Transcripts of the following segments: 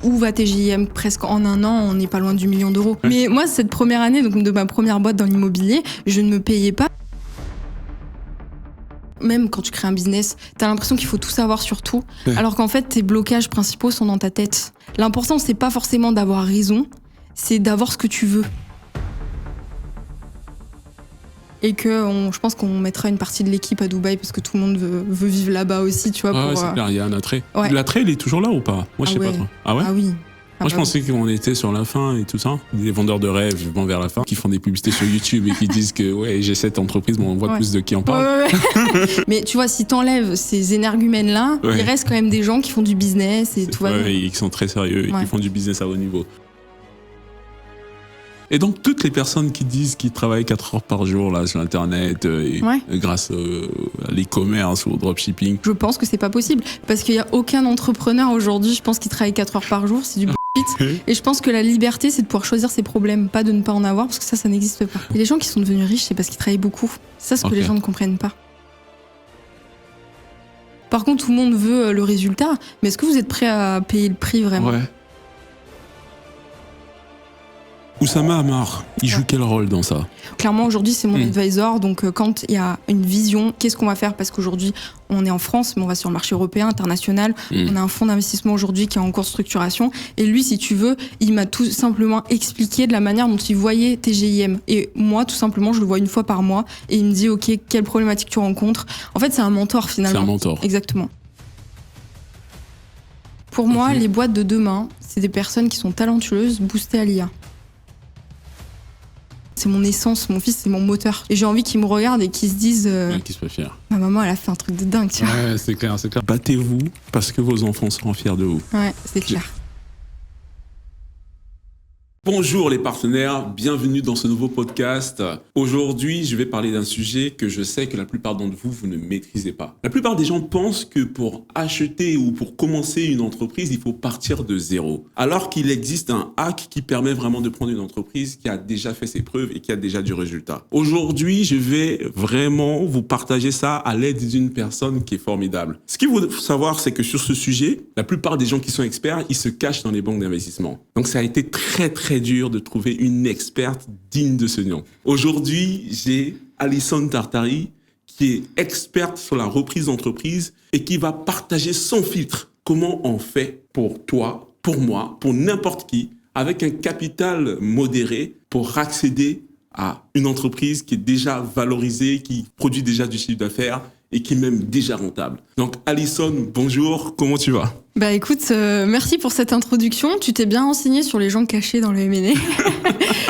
où va TGIM presque en un an, on n'est pas loin du 1 million d'euros. Mais moi, cette première année, donc de ma première boîte dans l'immobilier, je ne me payais pas. Même quand tu crées un business, t'as l'impression qu'il faut tout savoir sur tout, alors qu'en fait, tes blocages principaux sont dans ta tête. L'important, c'est pas forcément d'avoir raison, c'est d'avoir ce que tu veux. Et je pense qu'on mettra une partie de l'équipe à Dubaï parce que tout le monde veut vivre là-bas aussi, tu vois. Ah ouais, c'est clair, il y a un attrait. Ouais. L'attrait, il est toujours là ou pas? Moi, je sais pas trop. Ah ouais? Ah oui. Moi, je pensais qu'on était sur la fin et tout ça. Des vendeurs de rêves vont vers la fin, qui font des publicités sur YouTube et qui disent que ouais, j'ai cette entreprise, mais on voit plus de qui en parle. Ouais. Mais tu vois, si t'enlèves ces énergumènes-là, il reste quand même des gens qui font du business et tout va bien. Et qui sont très sérieux et qui font du business à haut niveau. Et donc, toutes les personnes qui disent qu'ils travaillent 4 heures par jour là, sur Internet, grâce à l'e-commerce ou au dropshipping. Je pense que c'est pas possible. Parce qu'il n'y a aucun entrepreneur aujourd'hui, je pense, qui travaille 4 heures par jour. C'est du bullshit. Et je pense que la liberté, c'est de pouvoir choisir ses problèmes, pas de ne pas en avoir, parce que ça n'existe pas. Et les gens qui sont devenus riches, c'est parce qu'ils travaillent beaucoup. C'est ce que les gens ne comprennent pas. Par contre, tout le monde veut le résultat. Mais est-ce que vous êtes prêt à payer le prix vraiment ? Ouais. Oussama Ammar, il joue quel rôle dans ça ? Clairement, aujourd'hui, c'est mon advisor. Donc, quand il y a une vision, qu'est-ce qu'on va faire ? Parce qu'aujourd'hui, on est en France, mais on va sur le marché européen, international. On a un fonds d'investissement aujourd'hui qui est en cours de structuration. Et lui, si tu veux, il m'a tout simplement expliqué de la manière dont il voyait TGIM. Et moi, tout simplement, je le vois une fois par mois. Et il me dit, OK, quelle problématique tu rencontres ? En fait, c'est un mentor, finalement. C'est un mentor. Exactement. Pour moi, les boîtes de demain, c'est des personnes qui sont talentueuses, boostées à l'IA. C'est mon essence, mon fils, c'est mon moteur. Et j'ai envie qu'ils me regardent et qu'ils se disent... qu'ils soient fiers. Ma maman, elle a fait un truc de dingue, tu vois. Ouais, c'est clair, c'est clair. Battez-vous parce que vos enfants seront fiers de vous. Ouais, c'est clair. Bonjour les partenaires, bienvenue dans ce nouveau podcast. Aujourd'hui, je vais parler d'un sujet que je sais que la plupart d'entre vous, vous ne maîtrisez pas. La plupart des gens pensent que pour acheter ou pour commencer une entreprise, il faut partir de zéro. Alors qu'il existe un hack qui permet vraiment de prendre une entreprise qui a déjà fait ses preuves et qui a déjà du résultat. Aujourd'hui, je vais vraiment vous partager ça à l'aide d'une personne qui est formidable. Ce qu'il faut savoir, c'est que sur ce sujet, la plupart des gens qui sont experts, ils se cachent dans les banques d'investissement. Donc ça a été très dur de trouver une experte digne de ce nom. Aujourd'hui, j'ai Alison Tartari, qui est experte sur la reprise d'entreprise et qui va partager sans filtre comment on fait pour toi, pour moi, pour n'importe qui, avec un capital modéré pour accéder à une entreprise qui est déjà valorisée, qui produit déjà du chiffre d'affaires et qui est même déjà rentable. Donc Alison, bonjour, comment tu vas ? Bah écoute, merci pour cette introduction. Tu t'es bien renseigné sur les gens cachés dans le M&A.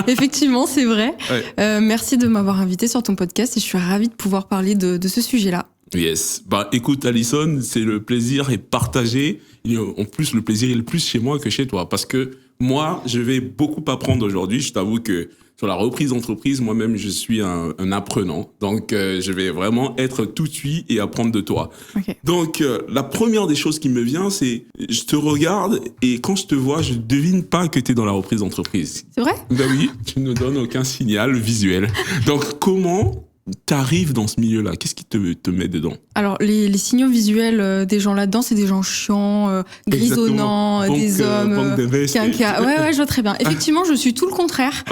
Effectivement, c'est vrai. Ouais. Merci de m'avoir invité sur ton podcast et je suis ravie de pouvoir parler de ce sujet-là. Yes. Bah écoute Alison, c'est le plaisir est partagé. Et en plus, le plaisir est le plus chez moi que chez toi parce que moi, je vais beaucoup apprendre aujourd'hui. Je t'avoue que sur la reprise d'entreprise, moi-même, je suis un apprenant. Donc, je vais vraiment être tout oui et apprendre de toi. Okay. Donc, la première des choses qui me vient, c'est je te regarde et quand je te vois, je devine pas que tu es dans la reprise d'entreprise. C'est vrai ? Ben oui, tu ne donnes aucun signal visuel. Donc, comment t'arrives dans ce milieu-là ? Qu'est-ce qui te met dedans ? Alors, les signaux visuels des gens là-dedans, c'est des gens chiants, grisonnants, des hommes, quinquas. Ouais, je vois très bien. Effectivement, je suis tout le contraire.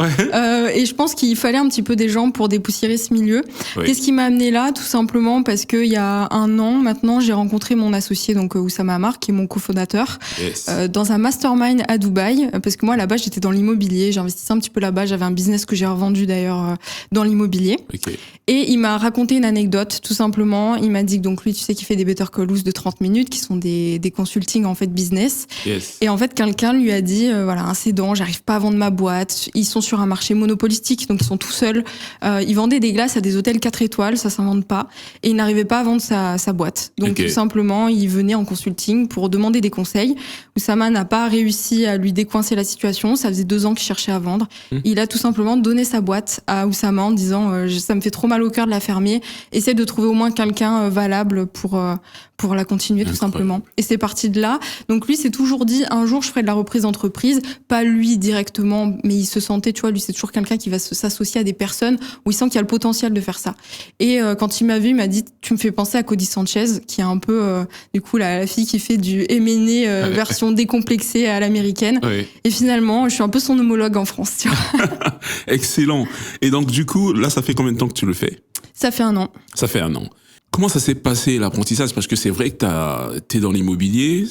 Et je pense qu'il fallait un petit peu des gens pour dépoussiérer ce milieu. Oui. Qu'est-ce qui m'a amené là ? Tout simplement parce qu'il y a 1 an, maintenant, j'ai rencontré mon associé, donc Oussama Ammar, qui est mon cofondateur, dans un mastermind à Dubaï. Parce que moi, là-bas, j'étais dans l'immobilier. J'investissais un petit peu là-bas. J'avais un business que j'ai revendu d'ailleurs dans l'immobilier. Okay. Et il m'a raconté une anecdote, tout simplement. Il m'a dit que donc lui, tu sais, qu'il fait des Better Call Loose de 30 minutes, qui sont des consultings en fait business. Yes. Et en fait, quelqu'un lui a dit, voilà, un cédant, j'arrive pas à vendre ma boîte. Ils sont sur un marché monopolistique, donc ils sont tout seuls. Ils vendaient des glaces à des hôtels 4 étoiles, ça s'invente pas. Et il n'arrivait pas à vendre sa boîte. Donc tout simplement, il venait en consulting pour demander des conseils. Oussama n'a pas réussi à lui décoincer la situation. Ça faisait 2 ans qu'il cherchait à vendre. Il a tout simplement donné sa boîte à Oussama en disant, ça me fait trop mal au cœur de la fermer. Essaie de trouver au moins quelqu'un valable pour pour la continuer tout simplement. Et c'est parti de là. Donc lui s'est toujours dit un jour je ferai de la reprise d'entreprise, pas lui directement, mais il se sentait, tu vois, lui c'est toujours quelqu'un qui va s'associer à des personnes où il sent qu'il y a le potentiel de faire ça. Et quand il m'a vu, il m'a dit tu me fais penser à Cody Sanchez, qui est un peu du coup la fille qui fait du M&A version décomplexée à l'américaine. Oui. Et finalement, je suis un peu son homologue en France, tu vois. Excellent. Et donc du coup, là ça fait combien de temps que tu le fais? Ça fait 1 an. Ça fait 1 an. Comment ça s'est passé l'apprentissage? Parce que c'est vrai que t'es dans l'immobilier,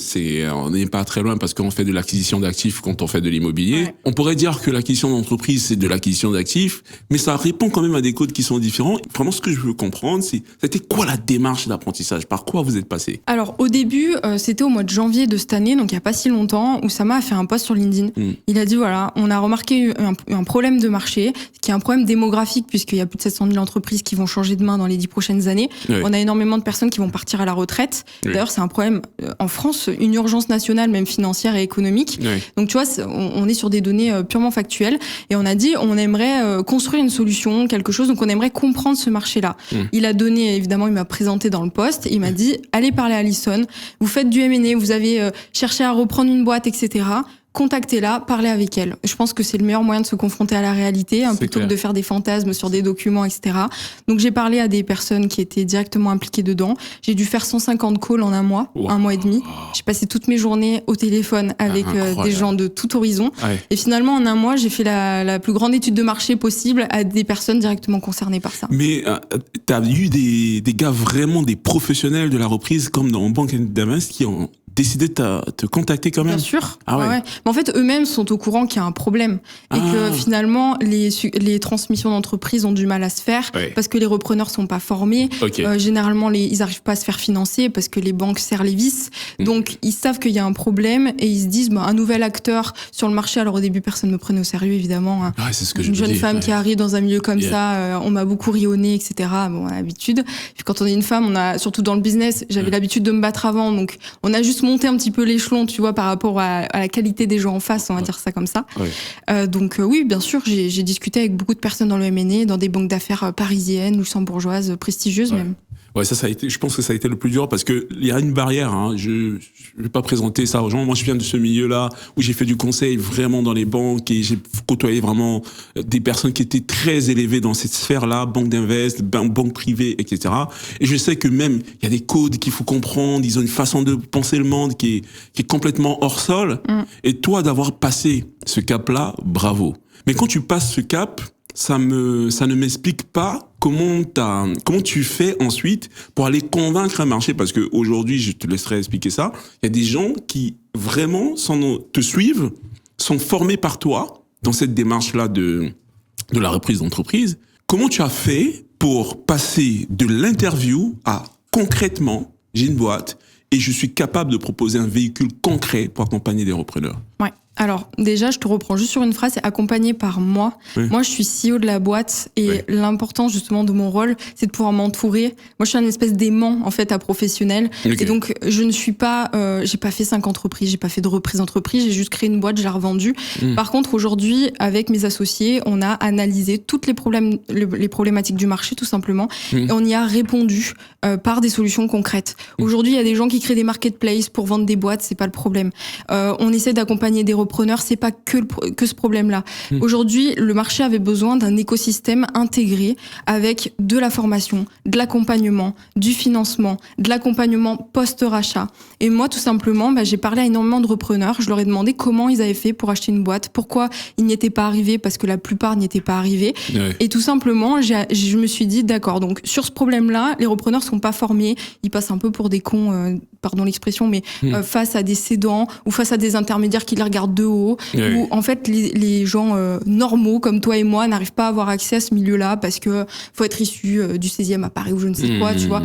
on n'est pas très loin parce qu'on fait de l'acquisition d'actifs quand on fait de l'immobilier. Ouais. On pourrait dire que l'acquisition d'entreprise c'est de l'acquisition d'actifs, mais ça répond quand même à des codes qui sont différents. Vraiment, ce que je veux comprendre, c'était quoi la démarche d'apprentissage? Par quoi vous êtes passé? Alors au début, c'était au mois de janvier de cette année, donc il y a pas si longtemps, Oussama a fait un post sur LinkedIn. Il a dit voilà, on a remarqué un problème de marché, qui est un problème démographique puisqu'il y a plus de 700 000 entreprises qui vont changer de main dans les 10 prochaines années. Ouais. On a énormément de personnes qui vont partir à la retraite. Oui. D'ailleurs, c'est un problème en France, une urgence nationale, même financière et économique. Oui. Donc, tu vois, on est sur des données purement factuelles. Et on a dit, on aimerait construire une solution, quelque chose. Donc, on aimerait comprendre ce marché-là. Il a donné, évidemment, il m'a présenté dans le post. Il m'a dit, allez parler à Alison. Vous faites du M&A, vous avez cherché à reprendre une boîte, etc. Contactez-la, parlez avec elle. Je pense que c'est le meilleur moyen de se confronter à la réalité, plutôt que de faire des fantasmes sur des documents, etc. Donc j'ai parlé à des personnes qui étaient directement impliquées dedans. J'ai dû faire 150 calls en 1 mois, 1 mois et demi. J'ai passé toutes mes journées au téléphone avec des gens de tout horizon. Ouais. Et finalement, en 1 mois, j'ai fait la plus grande étude de marché possible à des personnes directement concernées par ça. Mais t'as eu des gars vraiment des professionnels de la reprise, comme dans Banque d'Invest, qui ont décidé de te contacter quand même? Bien sûr. Ah ouais. Mais en fait, eux-mêmes sont au courant qu'il y a un problème. Et que finalement, les transmissions d'entreprise ont du mal à se faire parce que les repreneurs sont pas formés. Okay. Généralement, ils arrivent pas à se faire financer parce que les banques serrent les vis. Donc, ils savent qu'il y a un problème et ils se disent, un nouvel acteur sur le marché. Alors, au début, personne me prenait au sérieux, évidemment. Ouais, c'est ce que Une jeune femme qui arrive dans un milieu comme ça, on m'a beaucoup ri au nez, etc. Bon, on a l'habitude. Puis quand on est une femme, surtout dans le business, j'avais l'habitude de me battre avant. Donc, on a juste monté un petit peu l'échelon, tu vois, par rapport à la qualité des gens en face, on va dire ça comme ça. Donc oui, bien sûr, j'ai discuté avec beaucoup de personnes dans le M&A, dans des banques d'affaires parisiennes, luxembourgeoises, prestigieuses même. Ouais, ça a été, je pense que ça a été le plus dur parce que il y a une barrière, je vais pas présenter ça aux gens. Moi, je viens de ce milieu-là où j'ai fait du conseil vraiment dans les banques et j'ai côtoyé vraiment des personnes qui étaient très élevées dans cette sphère-là, banque d'invest, banque privée, etc. Et je sais que même, il y a des codes qu'il faut comprendre, ils ont une façon de penser le monde qui est complètement hors sol. Et toi, d'avoir passé ce cap-là, bravo. Mais quand tu passes ce cap, ça ne m'explique pas comment tu fais ensuite pour aller convaincre un marché, parce que aujourd'hui, je te laisserai expliquer ça. Il y a des gens qui vraiment te suivent, sont formés par toi dans cette démarche-là de la reprise d'entreprise. Comment tu as fait pour passer de l'interview à concrètement, j'ai une boîte et je suis capable de proposer un véhicule concret pour accompagner des repreneurs? Ouais. Alors, déjà, je te reprends juste sur une phrase, c'est accompagné par moi. Oui. Moi, je suis CEO de la boîte et l'importance, justement, de mon rôle, c'est de pouvoir m'entourer. Moi, je suis un espèce d'aimant, en fait, à professionnel. Okay. Et donc, je ne suis pas, j'ai pas fait 5 entreprises, j'ai pas fait de reprise d'entreprise, j'ai juste créé une boîte, je l'ai revendue. Par contre, aujourd'hui, avec mes associés, on a analysé toutes les problématiques du marché, tout simplement. Et on y a répondu, par des solutions concrètes. Aujourd'hui, il y a des gens qui créent des marketplaces pour vendre des boîtes, c'est pas le problème. On essaie d'accompagner des repreneurs, c'est pas que ce problème-là. Aujourd'hui, le marché avait besoin d'un écosystème intégré avec de la formation, de l'accompagnement, du financement, de l'accompagnement post-rachat. Et moi, tout simplement, j'ai parlé à énormément de repreneurs. Je leur ai demandé comment ils avaient fait pour acheter une boîte, pourquoi ils n'y étaient pas arrivés, parce que la plupart n'y étaient pas arrivés. Ouais. Et tout simplement, je me suis dit, d'accord, donc sur ce problème-là, les repreneurs sont pas formés, ils passent un peu pour des cons, pardon l'expression, mais face à des cédants ou face à des intermédiaires qui les regardent de haut, où en fait les gens normaux comme toi et moi n'arrivent pas à avoir accès à ce milieu-là parce que faut être issu du 16e à Paris ou je ne sais quoi, tu vois.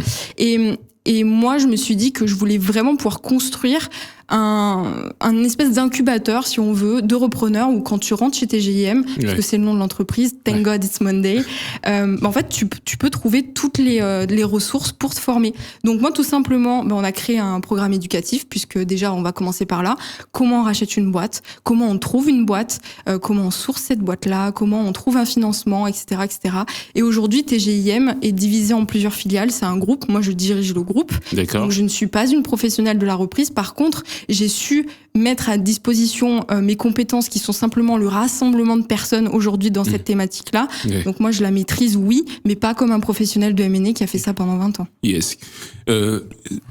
Et moi, je me suis dit que je voulais vraiment pouvoir construire un espèce d'incubateur, si on veut, de repreneurs où quand tu rentres chez TGIM, parce que c'est le nom de l'entreprise, Thank God It's Monday, en fait, tu peux trouver toutes les ressources pour te former. Donc moi, tout simplement, on a créé un programme éducatif, puisque déjà, on va commencer par là. Comment on rachète une boîte, comment on trouve une boîte, comment on source cette boîte-là, comment on trouve un financement, etc., etc. Et aujourd'hui, TGIM est divisé en plusieurs filiales. C'est un groupe. Moi, je dirige le groupe. D'accord. Donc, je ne suis pas une professionnelle de la reprise. Par contre, j'ai su mettre à disposition mes compétences qui sont simplement le rassemblement de personnes aujourd'hui dans cette thématique-là. Okay. Donc moi, je la maîtrise, oui, mais pas comme un professionnel de M&A qui a fait ça pendant 20 ans. Yes.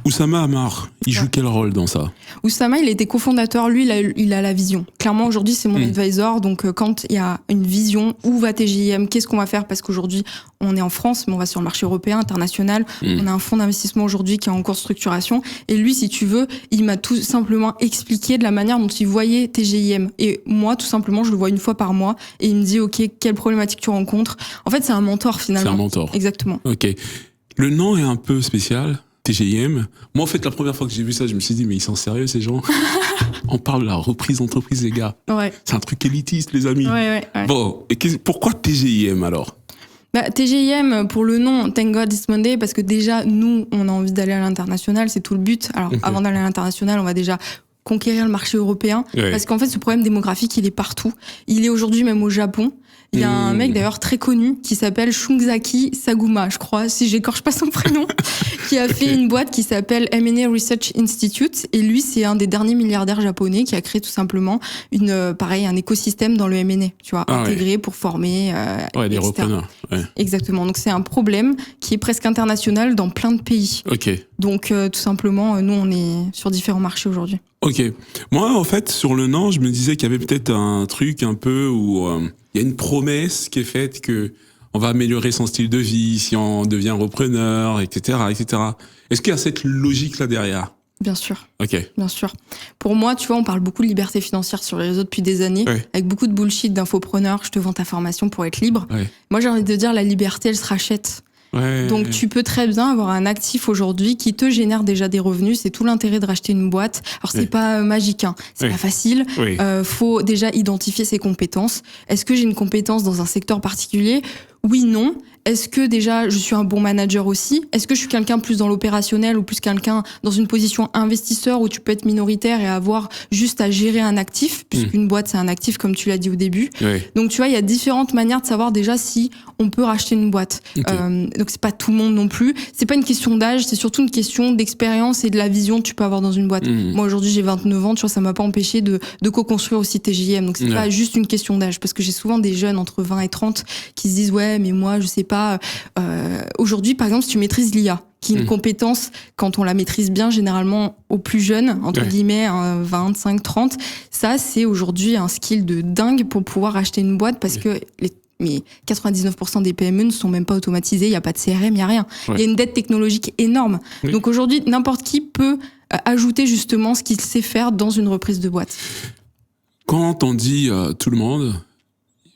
Oussama Ammar, il joue quel rôle dans ça? Oussama, il a été cofondateur, lui, il a la vision. Clairement, aujourd'hui, c'est mon advisor, donc quand il y a une vision, où va TGIM, qu'est-ce qu'on va faire? Parce qu'aujourd'hui, on est en France, mais on va sur le marché européen, international. On a un fonds d'investissement aujourd'hui qui est en cours de structuration. Et lui, si tu veux, il m'a tout simplement expliqué de la manière dont il voyait TGIM. Et moi, tout simplement, je le vois une fois par mois et il me dit, OK, quelle problématique tu rencontres? En fait, c'est un mentor, finalement. C'est un mentor. Exactement. OK. Le nom est un peu spécial, TGIM. Moi, en fait, la première fois que j'ai vu ça, je me suis dit, mais ils sont sérieux, ces gens? On parle de la reprise d'entreprise, les gars. Ouais. C'est un truc élitiste, les amis. Ouais. Bon, et pourquoi TGIM, alors? TGIM, pour le nom, Thank God It's Monday, parce que déjà, nous, on a envie d'aller à l'international, c'est tout le but. Alors, avant d'aller à l'international, on va déjà conquérir le marché européen. Parce qu'en fait, ce problème démographique, il est partout. Il est aujourd'hui même au Japon. Il y a un mec d'ailleurs très connu qui s'appelle Shunzaki Saguma, je crois, si j'écorche pas son prénom, qui a fait une boîte qui s'appelle M&A Research Institute. Et lui, c'est un des derniers milliardaires japonais qui a créé tout simplement un écosystème dans le M&A, tu vois, intégré pour former, des repreneurs. Ouais. Exactement. Donc c'est un problème qui est presque international dans plein de pays. Ok. Donc tout simplement, nous, on est sur différents marchés aujourd'hui. Ok. Moi, en fait, sur le nom, je me disais qu'il y avait peut-être un truc un peu où il y a une promesse qui est faite que on va améliorer son style de vie si on devient repreneur, etc., etc. Est-ce qu'il y a cette logique là derrière? Bien sûr. Ok. Bien sûr. Pour moi, tu vois, on parle beaucoup de liberté financière sur les réseaux depuis des années, avec beaucoup de bullshit d'infopreneurs. Je te vends ta formation pour être libre. Moi, j'ai envie de dire, la liberté, elle se rachète. Donc tu peux très bien avoir un actif aujourd'hui qui te génère déjà des revenus. C'est tout l'intérêt de racheter une boîte. Alors c'est pas magique, hein. C'est pas facile. Faut déjà identifier ses compétences. Est-ce que j'ai une compétence dans un secteur particulier? Oui, non. Est-ce que déjà je suis un bon manager aussi? Est-ce que je suis quelqu'un plus dans l'opérationnel ou plus quelqu'un dans une position investisseur où tu peux être minoritaire et avoir juste à gérer un actif, puisqu'une boîte c'est un actif comme tu l'as dit au début. Donc tu vois, il y a différentes manières de savoir déjà si on peut racheter une boîte. Donc c'est pas tout le monde non plus. C'est pas une question d'âge, c'est surtout une question d'expérience et de la vision que tu peux avoir dans une boîte. Moi aujourd'hui j'ai 29 ans, tu vois, ça m'a pas empêché de co-construire aussi TGIM. Donc c'est pas juste une question d'âge, parce que j'ai souvent des jeunes entre 20 et 30 qui se disent ouais mais moi je sais pas. Aujourd'hui par exemple si tu maîtrises l'IA, qui est une compétence, quand on la maîtrise bien, généralement aux plus jeunes, entre guillemets, 25, 30, ça c'est aujourd'hui un skill de dingue pour pouvoir acheter une boîte, parce que mais 99% des PME ne sont même pas automatisées, il n'y a pas de CRM, il n'y a rien. Il y a une dette technologique énorme. Donc aujourd'hui, n'importe qui peut ajouter justement ce qu'il sait faire dans une reprise de boîte. Quand on dit tout le monde,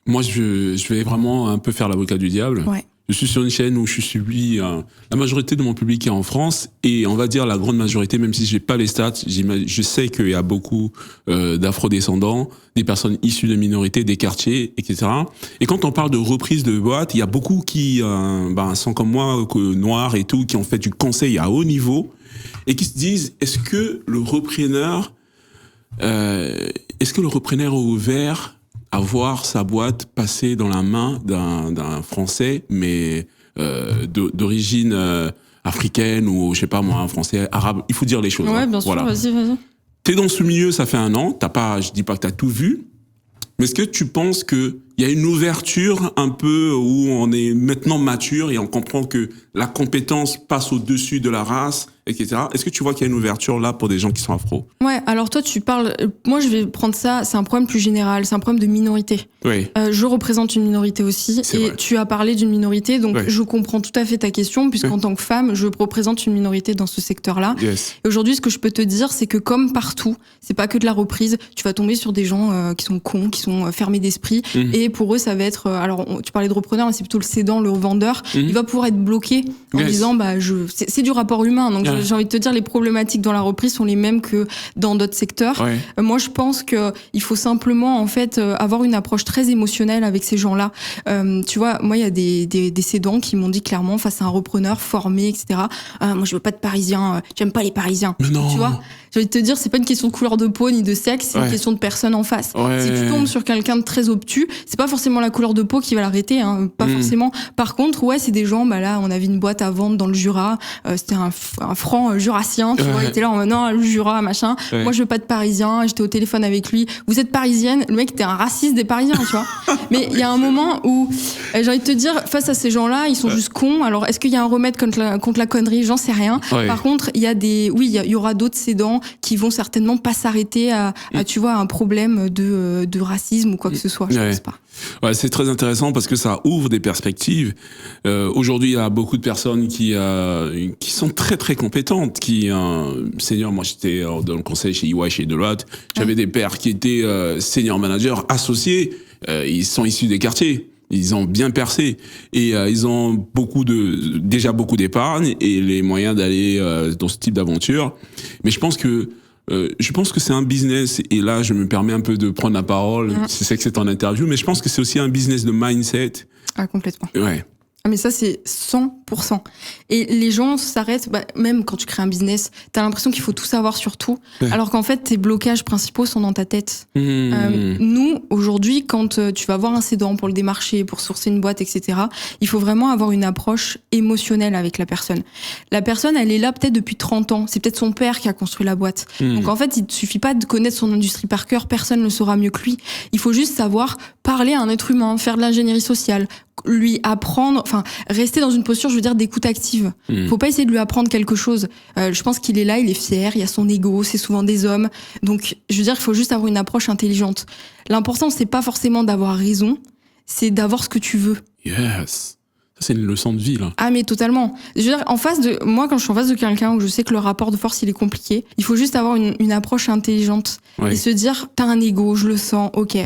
moi je vais vraiment un peu faire l'avocat du diable. Je suis sur une chaîne où je suis la majorité de mon public est en France, et on va dire la grande majorité, même si j'ai pas les stats, je sais qu'il y a beaucoup d'afro-descendants, des personnes issues de minorités, des quartiers, etc. Et quand on parle de reprise de boîte, il y a beaucoup qui sont comme moi, noirs et tout, qui ont fait du conseil à haut niveau et qui se disent est-ce que le repreneur est ouvert à voir sa boîte passer dans la main d'un Français, mais d'origine africaine, ou je sais pas moi, un Français, arabe. Il faut dire les choses. Ouais, bien sûr, vas-y. T'es dans ce milieu, ça fait 1 an, je dis pas que t'as tout vu, mais est-ce que tu penses que il y a une ouverture un peu où on est maintenant mature et on comprend que la compétence passe au-dessus de la race, etc. Est-ce que tu vois qu'il y a une ouverture là pour des gens qui sont afro? Ouais, alors toi tu parles, moi je vais prendre ça, c'est un problème plus général, c'est un problème de minorité. Je représente une minorité aussi, et vrai. Tu as parlé d'une minorité, donc je comprends tout à fait ta question, puisqu'en tant que femme, je représente une minorité dans ce secteur-là. Et aujourd'hui, ce que je peux te dire, c'est que comme partout, c'est pas que de la reprise, tu vas tomber sur des gens qui sont cons, qui sont fermés d'esprit, et et pour eux ça va être alors tu parlais de repreneur mais c'est plutôt le cédant, le vendeur, il va pouvoir être bloqué en disant c'est du rapport humain, donc j'ai envie de te dire les problématiques dans la reprise sont les mêmes que dans d'autres secteurs. Moi je pense que il faut simplement en fait avoir une approche très émotionnelle avec ces gens-là. Tu vois, moi il y a des cédants qui m'ont dit clairement face à un repreneur formé, etc. Moi je veux pas de Parisiens, j'aime pas les Parisiens. Mais non. Tu vois, j'ai envie de te dire, c'est pas une question de couleur de peau ni de sexe, c'est une question de personne en face. Si tu tombes sur quelqu'un de très obtus, c'est pas forcément la couleur de peau qui va l'arrêter, hein, pas forcément. Par contre, c'est des gens, là, on avait une boîte à vendre dans le Jura, c'était un franc jurassien, tu vois, il était là en mode, non, le Jura, machin. Moi, je veux pas de Parisien, j'étais au téléphone avec lui. Vous êtes parisienne? Le mec était un raciste des Parisiens, tu vois. Mais il y a un moment où, j'ai envie de te dire, face à ces gens-là, ils sont juste cons. Alors, est-ce qu'il y a un remède contre la connerie? J'en sais rien. Par contre, il y aura d'autres cédants qui vont certainement pas s'arrêter à tu vois, un problème de racisme ou quoi que ce soit, je pense pas. Ouais, c'est très intéressant parce que ça ouvre des perspectives. Aujourd'hui, il y a beaucoup de personnes qui sont très très compétentes. Senior, moi j'étais dans le conseil chez EY, chez Deloitte. J'avais des pairs qui étaient senior managers associés. Ils sont issus des quartiers. Ils ont bien percé et ils ont déjà beaucoup d'épargne et les moyens d'aller dans ce type d'aventure. Mais je pense que c'est un business, et là je me permets un peu de prendre la parole, je sais que c'est en interview, mais je pense que c'est aussi un business de mindset. Ah, complètement. Ouais. Mais ça, c'est 100%. Et les gens s'arrêtent, même quand tu crées un business, t'as l'impression qu'il faut tout savoir sur tout, alors qu'en fait, tes blocages principaux sont dans ta tête. Nous, aujourd'hui, quand tu vas voir un cédant pour le démarcher, pour sourcer une boîte, etc., il faut vraiment avoir une approche émotionnelle avec la personne. La personne, elle est là peut-être depuis 30 ans. C'est peut-être son père qui a construit la boîte. Donc en fait, il ne suffit pas de connaître son industrie par cœur, personne ne le saura mieux que lui. Il faut juste savoir parler à un être humain, faire de l'ingénierie sociale, lui apprendre, rester dans une posture, je veux dire, d'écoute active. Faut pas essayer de lui apprendre quelque chose. Je pense qu'il est là, il est fier, il y a son ego, c'est souvent des hommes. Donc, je veux dire, il faut juste avoir une approche intelligente. L'important, c'est pas forcément d'avoir raison, c'est d'avoir ce que tu veux. Yes. Ça, c'est une leçon de vie, là. Ah, mais totalement. Je veux dire, moi, quand je suis en face de quelqu'un où je sais que le rapport de force, il est compliqué, il faut juste avoir une approche intelligente. Et se dire, t'as un ego, je le sens, ok,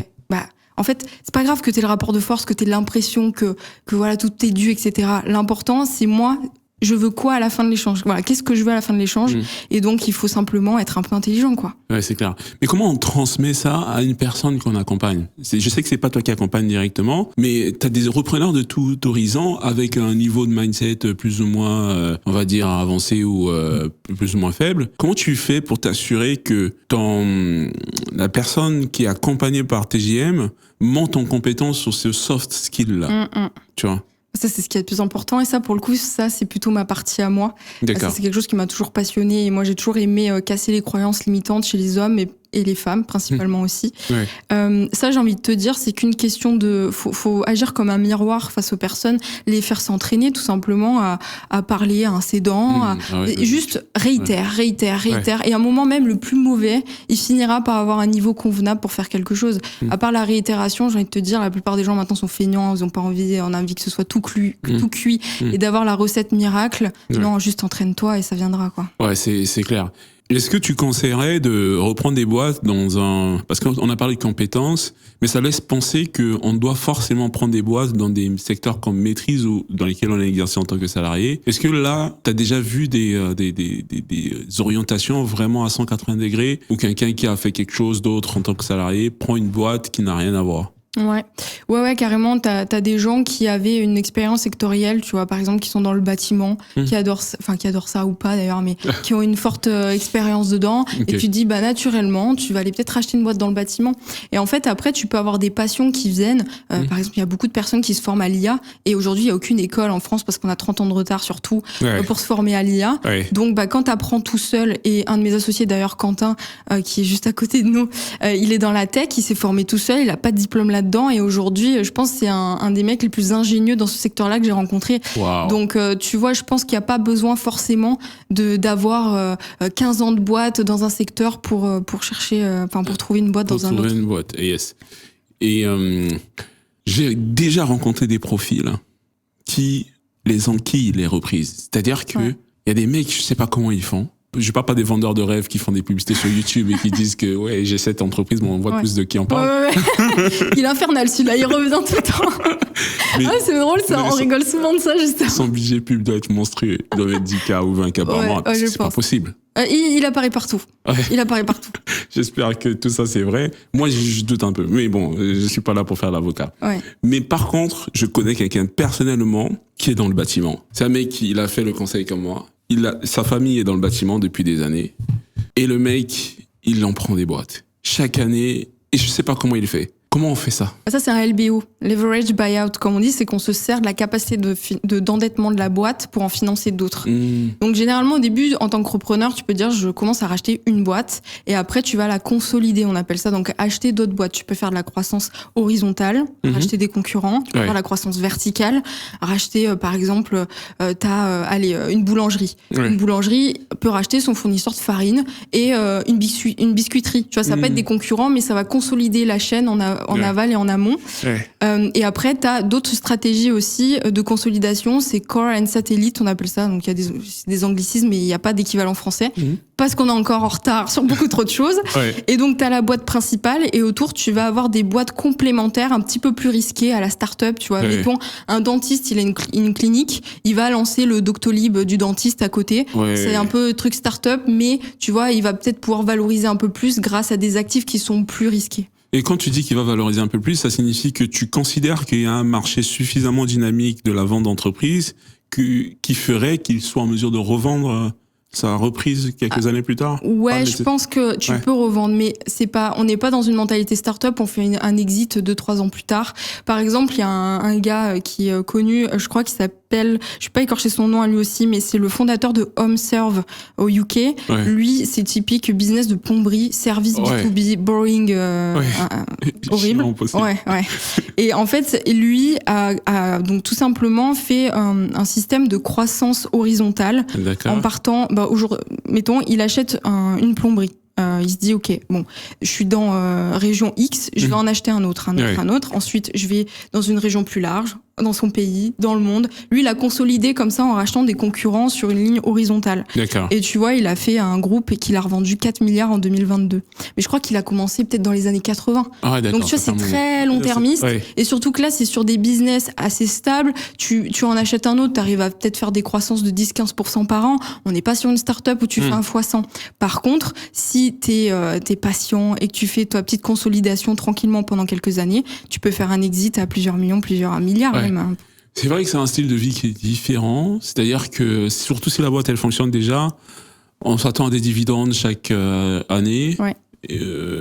en fait, c'est pas grave que t'aies le rapport de force, que t'aies l'impression que voilà, tout est dû, etc. L'important, c'est moi, je veux quoi à la fin de l'échange? Voilà, qu'est-ce que je veux à la fin de l'échange? Et donc, il faut simplement être un peu intelligent, quoi. Ouais, c'est clair. Mais comment on transmet ça à une personne qu'on accompagne? Je sais que c'est pas toi qui accompagne directement, mais t'as des repreneurs de tout horizon avec un niveau de mindset plus ou moins, on va dire, avancé ou plus ou moins faible. Comment tu fais pour t'assurer que la personne qui est accompagnée par TJM monte en compétence sur ce soft skill-là? Tu vois? Ça, c'est ce qui est le plus important. Et ça, pour le coup, ça, c'est plutôt ma partie à moi. Ça, c'est quelque chose qui m'a toujours passionnée. Et moi, j'ai toujours aimé casser les croyances limitantes chez les hommes et les femmes, principalement aussi. Ça, j'ai envie de te dire, c'est qu'une question faut agir comme un miroir face aux personnes, les faire s'entraîner tout simplement à parler à un cédant, juste réitère. Et à un moment même, le plus mauvais, il finira par avoir un niveau convenable pour faire quelque chose. À part la réitération, j'ai envie de te dire, la plupart des gens maintenant sont feignants, ils ont pas envie, on a envie que ce soit tout cuit, et d'avoir la recette miracle. Non, juste entraîne-toi et ça viendra, quoi. Ouais, c'est clair. Est-ce que tu conseillerais de reprendre des boîtes parce qu'on a parlé de compétences, mais ça laisse penser qu'on doit forcément prendre des boîtes dans des secteurs qu'on maîtrise ou dans lesquels on a exercé en tant que salarié. Est-ce que là, tu as déjà vu des orientations vraiment à 180 degrés où quelqu'un qui a fait quelque chose d'autre en tant que salarié prend une boîte qui n'a rien à voir? Ouais, carrément. T'as des gens qui avaient une expérience sectorielle, tu vois, par exemple, qui sont dans le bâtiment, qui adorent ça ou pas d'ailleurs, mais qui ont une forte expérience dedans. Et tu te dis, naturellement, tu vas aller peut-être acheter une boîte dans le bâtiment. Et en fait, après, tu peux avoir des passions qui viennent. Par exemple, il y a beaucoup de personnes qui se forment à l'IA. Et aujourd'hui, il y a aucune école en France parce qu'on a 30 ans de retard surtout pour se former à l'IA. Donc, quand t'apprends tout seul, et un de mes associés d'ailleurs, Quentin, qui est juste à côté de nous, il est dans la tech, il s'est formé tout seul, il a pas de diplôme là-dedans, et aujourd'hui, je pense que c'est un des mecs les plus ingénieux dans ce secteur-là que j'ai rencontré. Donc, tu vois, je pense qu'il n'y a pas besoin forcément d'avoir 15 ans de boîte dans un secteur pour chercher, pour trouver une boîte dans un autre. Pour trouver une boîte, yes. Et j'ai déjà rencontré des profils qui les enquillent les reprises. C'est-à-dire que il y a des mecs, je sais pas comment ils font, Je parle pas des vendeurs de rêves qui font des publicités sur YouTube et qui disent que ouais, j'ai cette entreprise, mais on voit plus de qui en parle. Ouais. Il est infernal celui-là, il revient tout le temps. Mais, c'est drôle ça, on rigole souvent de ça justement. Son budget pub doit être monstrueux, il doit être 10K ou 20K par mois, c'est pas possible. Il apparaît partout. Ouais. Il apparaît partout. J'espère que tout ça c'est vrai. Moi je doute un peu, mais bon, je suis pas là pour faire l'avocat. Ouais. Mais par contre, je connais quelqu'un personnellement qui est dans le bâtiment. C'est un mec il a fait le conseil comme moi. Sa famille est dans le bâtiment depuis des années. Et le mec, il en prend des boîtes. Chaque année, et je sais pas comment il fait. Comment on fait ça ? Ça, c'est un LBO. Leverage buyout, comme on dit, c'est qu'on se sert de la capacité d'endettement de la boîte pour en financer d'autres. Donc, généralement, au début, en tant que repreneur, tu peux dire, je commence à racheter une boîte et après, tu vas la consolider. On appelle ça donc acheter d'autres boîtes. Tu peux faire de la croissance horizontale, racheter des concurrents. Tu peux faire de la croissance verticale, racheter, par exemple, une boulangerie. Une boulangerie peut racheter son fournisseur de farine et une biscuiterie. Tu vois, ça peut être des concurrents, mais ça va consolider la chaîne en aval et en amont. Et après, tu as d'autres stratégies aussi de consolidation, c'est core and satellite, on appelle ça. Donc, il y a des anglicismes, mais il n'y a pas d'équivalent français. Parce qu'on est encore en retard sur beaucoup trop de choses. Et donc, tu as la boîte principale et autour, tu vas avoir des boîtes complémentaires un petit peu plus risquées à la start-up. Tu vois, mettons, un dentiste, il a une clinique, il va lancer le Doctolib du dentiste à côté. C'est un peu truc start-up, mais tu vois, il va peut-être pouvoir valoriser un peu plus grâce à des actifs qui sont plus risqués. Et quand tu dis qu'il va valoriser un peu plus, ça signifie que tu considères qu'il y a un marché suffisamment dynamique de la vente d'entreprise qui ferait qu'il soit en mesure de revendre sa reprise quelques années plus tard? Ouais, je pense que tu peux revendre, mais on n'est pas dans une mentalité start-up, on fait un exit 2-3 ans plus tard. Par exemple, il y a un gars qui est connu, je crois qu'il s'appelle, je vais pas écorcher son nom à lui aussi, mais c'est le fondateur de HomeServe au UK. Lui, c'est typique business de plomberie, service B2B, boring, horrible. Et en fait, lui a donc tout simplement fait un système de croissance horizontale en partant, mettons, il achète une plomberie. Il se dit, OK, bon, je suis dans région X, je vais en acheter un autre. Ensuite, je vais dans une région plus large, dans son pays, dans le monde. Lui, il a consolidé comme ça en rachetant des concurrents sur une ligne horizontale. Et tu vois, il a fait un groupe et qu'il a revendu 4 milliards en 2022. Mais je crois qu'il a commencé peut-être dans les années 80. Donc tu vois, c'est très long-termiste. Et surtout que là, c'est sur des business assez stables. Tu en achètes un autre, t'arrives à peut-être faire des croissances de 10-15% par an. On n'est pas sur une start-up où tu fais un fois 100. Par contre, si t'es patient et que tu fais ta petite consolidation tranquillement pendant quelques années, tu peux faire un exit à plusieurs millions, plusieurs milliards même. C'est vrai que c'est un style de vie qui est différent. C'est-à-dire que, surtout si la boîte, elle fonctionne déjà, on s'attend à des dividendes chaque année. Et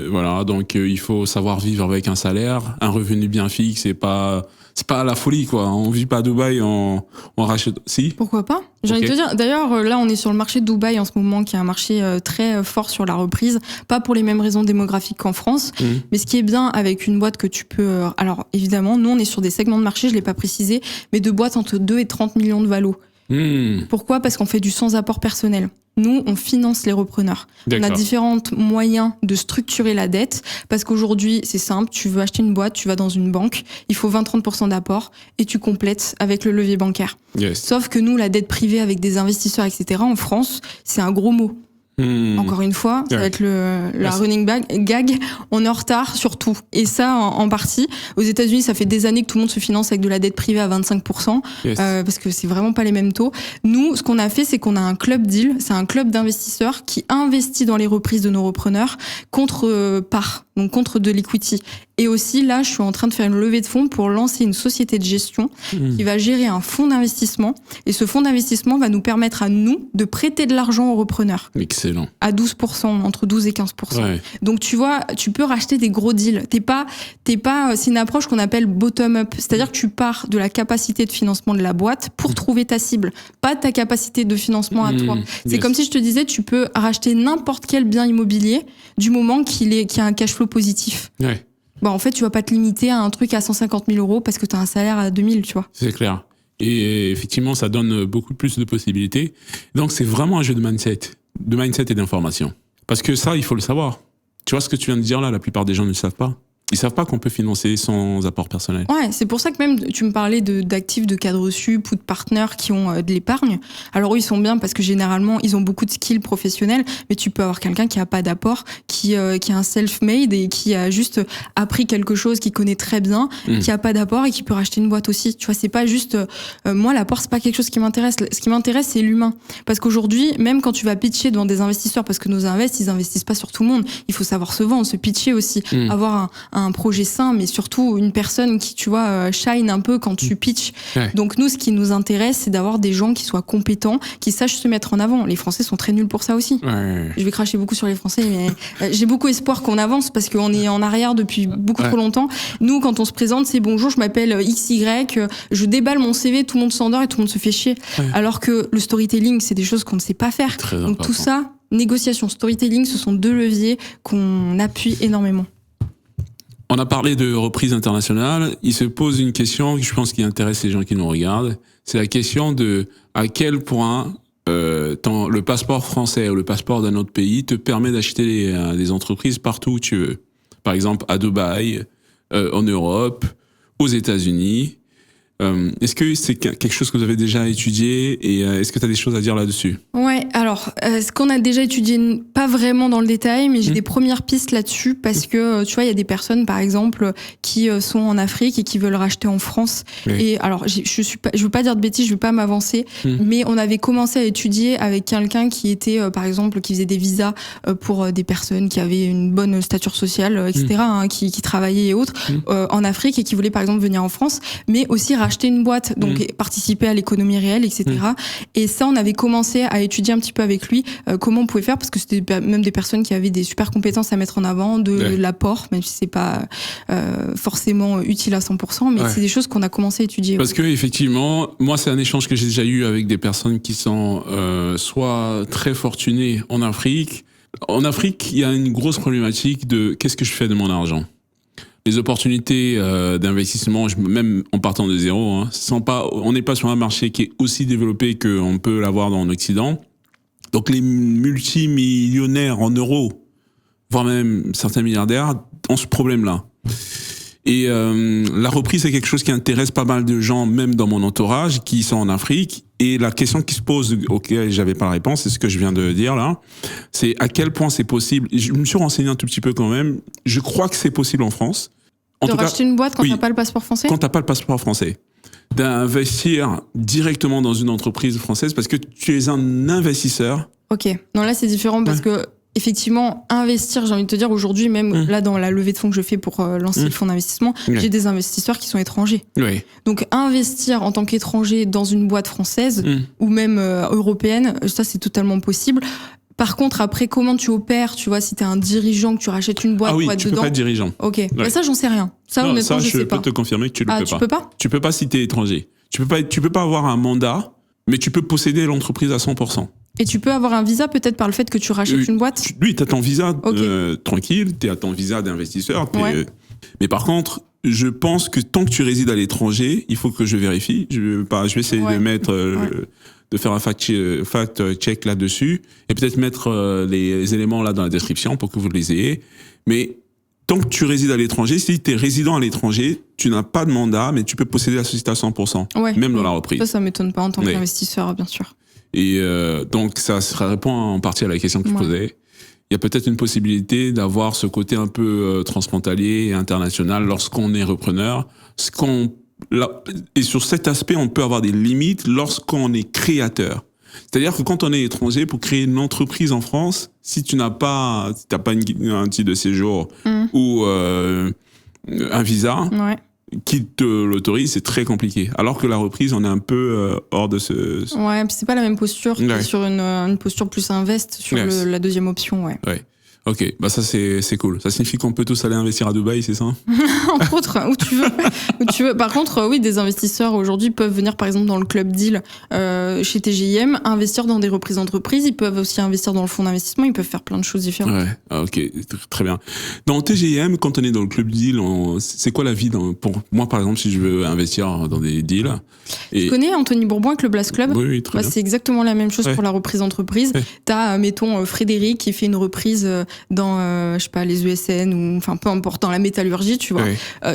voilà, donc il faut savoir vivre avec un salaire, un revenu bien fixe, c'est pas la folie, quoi. On vit pas à Dubaï, on rachète. Si? Pourquoi pas? J'ai envie de te dire. D'ailleurs, là, on est sur le marché de Dubaï en ce moment, qui est un marché très fort sur la reprise. Pas pour les mêmes raisons démographiques qu'en France. Mais ce qui est bien avec une boîte que tu peux, alors, évidemment, nous, on est sur des segments de marché, je l'ai pas précisé, mais de boîtes entre 2 et 30 millions de valos. Pourquoi? Parce qu'on fait du sans apport personnel. Nous, on finance les repreneurs. On a différents moyens de structurer la dette parce qu'aujourd'hui, c'est simple, tu veux acheter une boîte, tu vas dans une banque, il faut 20-30% d'apport et tu complètes avec le levier bancaire. Sauf que nous, la dette privée avec des investisseurs, etc., en France, c'est un gros mot. Encore une fois, ça va être la running gag. On est en retard sur tout. Et ça, en partie. Aux États-Unis, ça fait des années que tout le monde se finance avec de la dette privée à 25%, parce que c'est vraiment pas les mêmes taux. Nous, ce qu'on a fait, c'est qu'on a un club deal. C'est un club d'investisseurs qui investit dans les reprises de nos repreneurs contre part, donc contre de l'equity. Et aussi, là, je suis en train de faire une levée de fonds pour lancer une société de gestion qui va gérer un fonds d'investissement. Et ce fonds d'investissement va nous permettre à nous de prêter de l'argent aux repreneurs. Excellent. À 12%, entre 12 et 15%. Donc, tu vois, tu peux racheter des gros deals. C'est une approche qu'on appelle bottom-up. C'est-à-dire que tu pars de la capacité de financement de la boîte pour trouver ta cible. Pas ta capacité de financement à toi. C'est comme si je te disais, tu peux racheter n'importe quel bien immobilier du moment qu'il y a un cash flow positif. En fait, tu vas pas te limiter à un truc à 150 000 euros parce que tu as un salaire à 2000, tu vois. C'est clair. Et effectivement, ça donne beaucoup plus de possibilités. Donc, c'est vraiment un jeu de mindset et d'information. Parce que ça, il faut le savoir. Tu vois ce que tu viens de dire là, la plupart des gens ne le savent pas. Ils savent pas qu'on peut financer sans apport personnel. Ouais, c'est pour ça que même tu me parlais d'actifs de cadre sup ou de partenaires qui ont de l'épargne. Alors eux, ils sont bien parce que généralement, ils ont beaucoup de skills professionnels, mais tu peux avoir quelqu'un qui a pas d'apport, qui est un self-made et qui a juste appris quelque chose, qui connaît très bien, qui a pas d'apport et qui peut racheter une boîte aussi. Tu vois, c'est pas juste moi l'apport, c'est pas quelque chose qui m'intéresse. Ce qui m'intéresse, c'est l'humain. Parce qu'aujourd'hui, même quand tu vas pitcher devant des investisseurs, parce que nos invests, ils investissent pas sur tout le monde. Il faut savoir se vendre, se pitcher aussi, avoir un projet sain, mais surtout une personne qui, tu vois, shine un peu quand tu pitches. Ouais. Donc nous, ce qui nous intéresse, c'est d'avoir des gens qui soient compétents, qui sachent se mettre en avant. Les Français sont très nuls pour ça aussi. Ouais. Je vais cracher beaucoup sur les Français, mais j'ai beaucoup espoir qu'on avance parce qu'on est en arrière depuis beaucoup trop longtemps. Nous, quand on se présente, c'est bonjour, je m'appelle XY, je déballe mon CV, tout le monde s'endort et tout le monde se fait chier. Ouais. Alors que le storytelling, c'est des choses qu'on ne sait pas faire. Très Donc important. Tout ça, négociation, storytelling, ce sont deux leviers qu'on appuie énormément. On a parlé de reprise internationale. Il se pose une question que je pense qui intéresse les gens qui nous regardent. C'est la question de à quel point le passeport français ou le passeport d'un autre pays te permet d'acheter des entreprises partout où tu veux. Par exemple, à Dubaï, en Europe, aux États-Unis. Est-ce que c'est quelque chose que vous avez déjà étudié et est-ce que tu as des choses à dire là-dessus? Ouais, alors, ce qu'on a déjà étudié, pas vraiment dans le détail, mais j'ai des premières pistes là-dessus parce que, tu vois, il y a des personnes, par exemple, qui sont en Afrique et qui veulent racheter en France. Oui. Et alors, je veux pas dire de bêtises, je veux pas m'avancer, mais on avait commencé à étudier avec quelqu'un qui était, par exemple, qui faisait des visas pour des personnes qui avaient une bonne stature sociale, etc., hein, qui travaillaient et autres, en Afrique et qui voulaient, par exemple, venir en France, mais aussi acheter une boîte, donc participer à l'économie réelle, etc. Et ça, on avait commencé à étudier un petit peu avec lui comment on pouvait faire, parce que c'était même des personnes qui avaient des super compétences à mettre en avant, de l'apport, même si c'est pas forcément utile à 100%, mais c'est des choses qu'on a commencé à étudier. Parce que effectivement, moi, c'est un échange que j'ai déjà eu avec des personnes qui sont soit très fortunées en Afrique. En Afrique, il y a une grosse problématique de qu'est-ce que je fais de mon argent. Les opportunités d'investissement, même en partant de zéro, hein, on n'est pas sur un marché qui est aussi développé qu'on peut l'avoir dans l'Occident. Donc les multimillionnaires en euros, voire même certains milliardaires, ont ce problème-là. Et la reprise, c'est quelque chose qui intéresse pas mal de gens, même dans mon entourage, qui sont en Afrique. Et la question qui se pose, auquel j'avais pas la réponse, c'est ce que je viens de dire là, c'est à quel point c'est possible. Je me suis renseigné un tout petit peu quand même. Je crois que c'est possible en France. De racheter une boîte quand t'as pas le passeport français ? Quand t'as pas le passeport français. D'investir directement dans une entreprise française parce que tu es un investisseur. Ok. Non, là, c'est différent parce que, effectivement, investir, j'ai envie de te dire, aujourd'hui, même là, dans la levée de fonds que je fais pour lancer le fonds d'investissement, j'ai des investisseurs qui sont étrangers. Oui. Donc, investir en tant qu'étranger dans une boîte française ou même européenne, ça, c'est totalement possible. Par contre, après, comment tu opères, tu vois, si t'es un dirigeant, que tu rachètes une boîte, tu peux pas être dirigeant. Ok. Ouais. Bah ça, j'en sais rien. Ça, non, honnêtement, je sais pas. peux te confirmer que tu le peux pas. Tu peux pas? Tu peux pas si t'es étranger. Tu peux pas avoir un mandat, mais tu peux posséder l'entreprise à 100%. Et tu peux avoir un visa peut-être par le fait que tu rachètes une boîte? Oui, t'as ton visa tranquille, t'as ton visa d'investisseur. Mais par contre, je pense que tant que tu résides à l'étranger, il faut que je vérifie. Je vais essayer de mettre... de faire un fact-check là-dessus et peut-être mettre les éléments là dans la description pour que vous les ayez. Mais tant que tu résides à l'étranger, si tu es résident à l'étranger, tu n'as pas de mandat, mais tu peux posséder la société à 100%, même dans la reprise. Ça m'étonne pas en tant qu'investisseur, bien sûr. Et donc, ça répond en partie à la question que je posais. Il y a peut-être une possibilité d'avoir ce côté un peu transfrontalier et international lorsqu'on est repreneur. Et sur cet aspect, on peut avoir des limites lorsqu'on est créateur. C'est-à-dire que quand on est étranger, pour créer une entreprise en France, si tu n'as pas, un titre de séjour ou un visa qui te l'autorise, c'est très compliqué. Alors que la reprise, on est un peu hors de ce... Ouais, puis c'est pas la même posture que sur une posture plus invest sur la deuxième option, ouais. Ok, bah ça c'est cool. Ça signifie qu'on peut tous aller investir à Dubaï, c'est ça? Entre autres, où tu veux. Par contre, oui, des investisseurs aujourd'hui peuvent venir par exemple dans le club deal chez TGIM, investir dans des reprises d'entreprise. Ils peuvent aussi investir dans le fonds d'investissement. Ils peuvent faire plein de choses différentes. Ouais, ok, très bien. Dans TGIM, quand on est dans le club deal, c'est quoi la vie pour moi par exemple si je veux investir dans des deals? Tu connais Anthony Bourbon avec le Blast Club? Oui, très bien. C'est exactement la même chose pour la reprise d'entreprise. T'as, mettons, Frédéric qui fait une reprise je sais pas, les ESN ou enfin peu importe, dans la métallurgie, tu vois.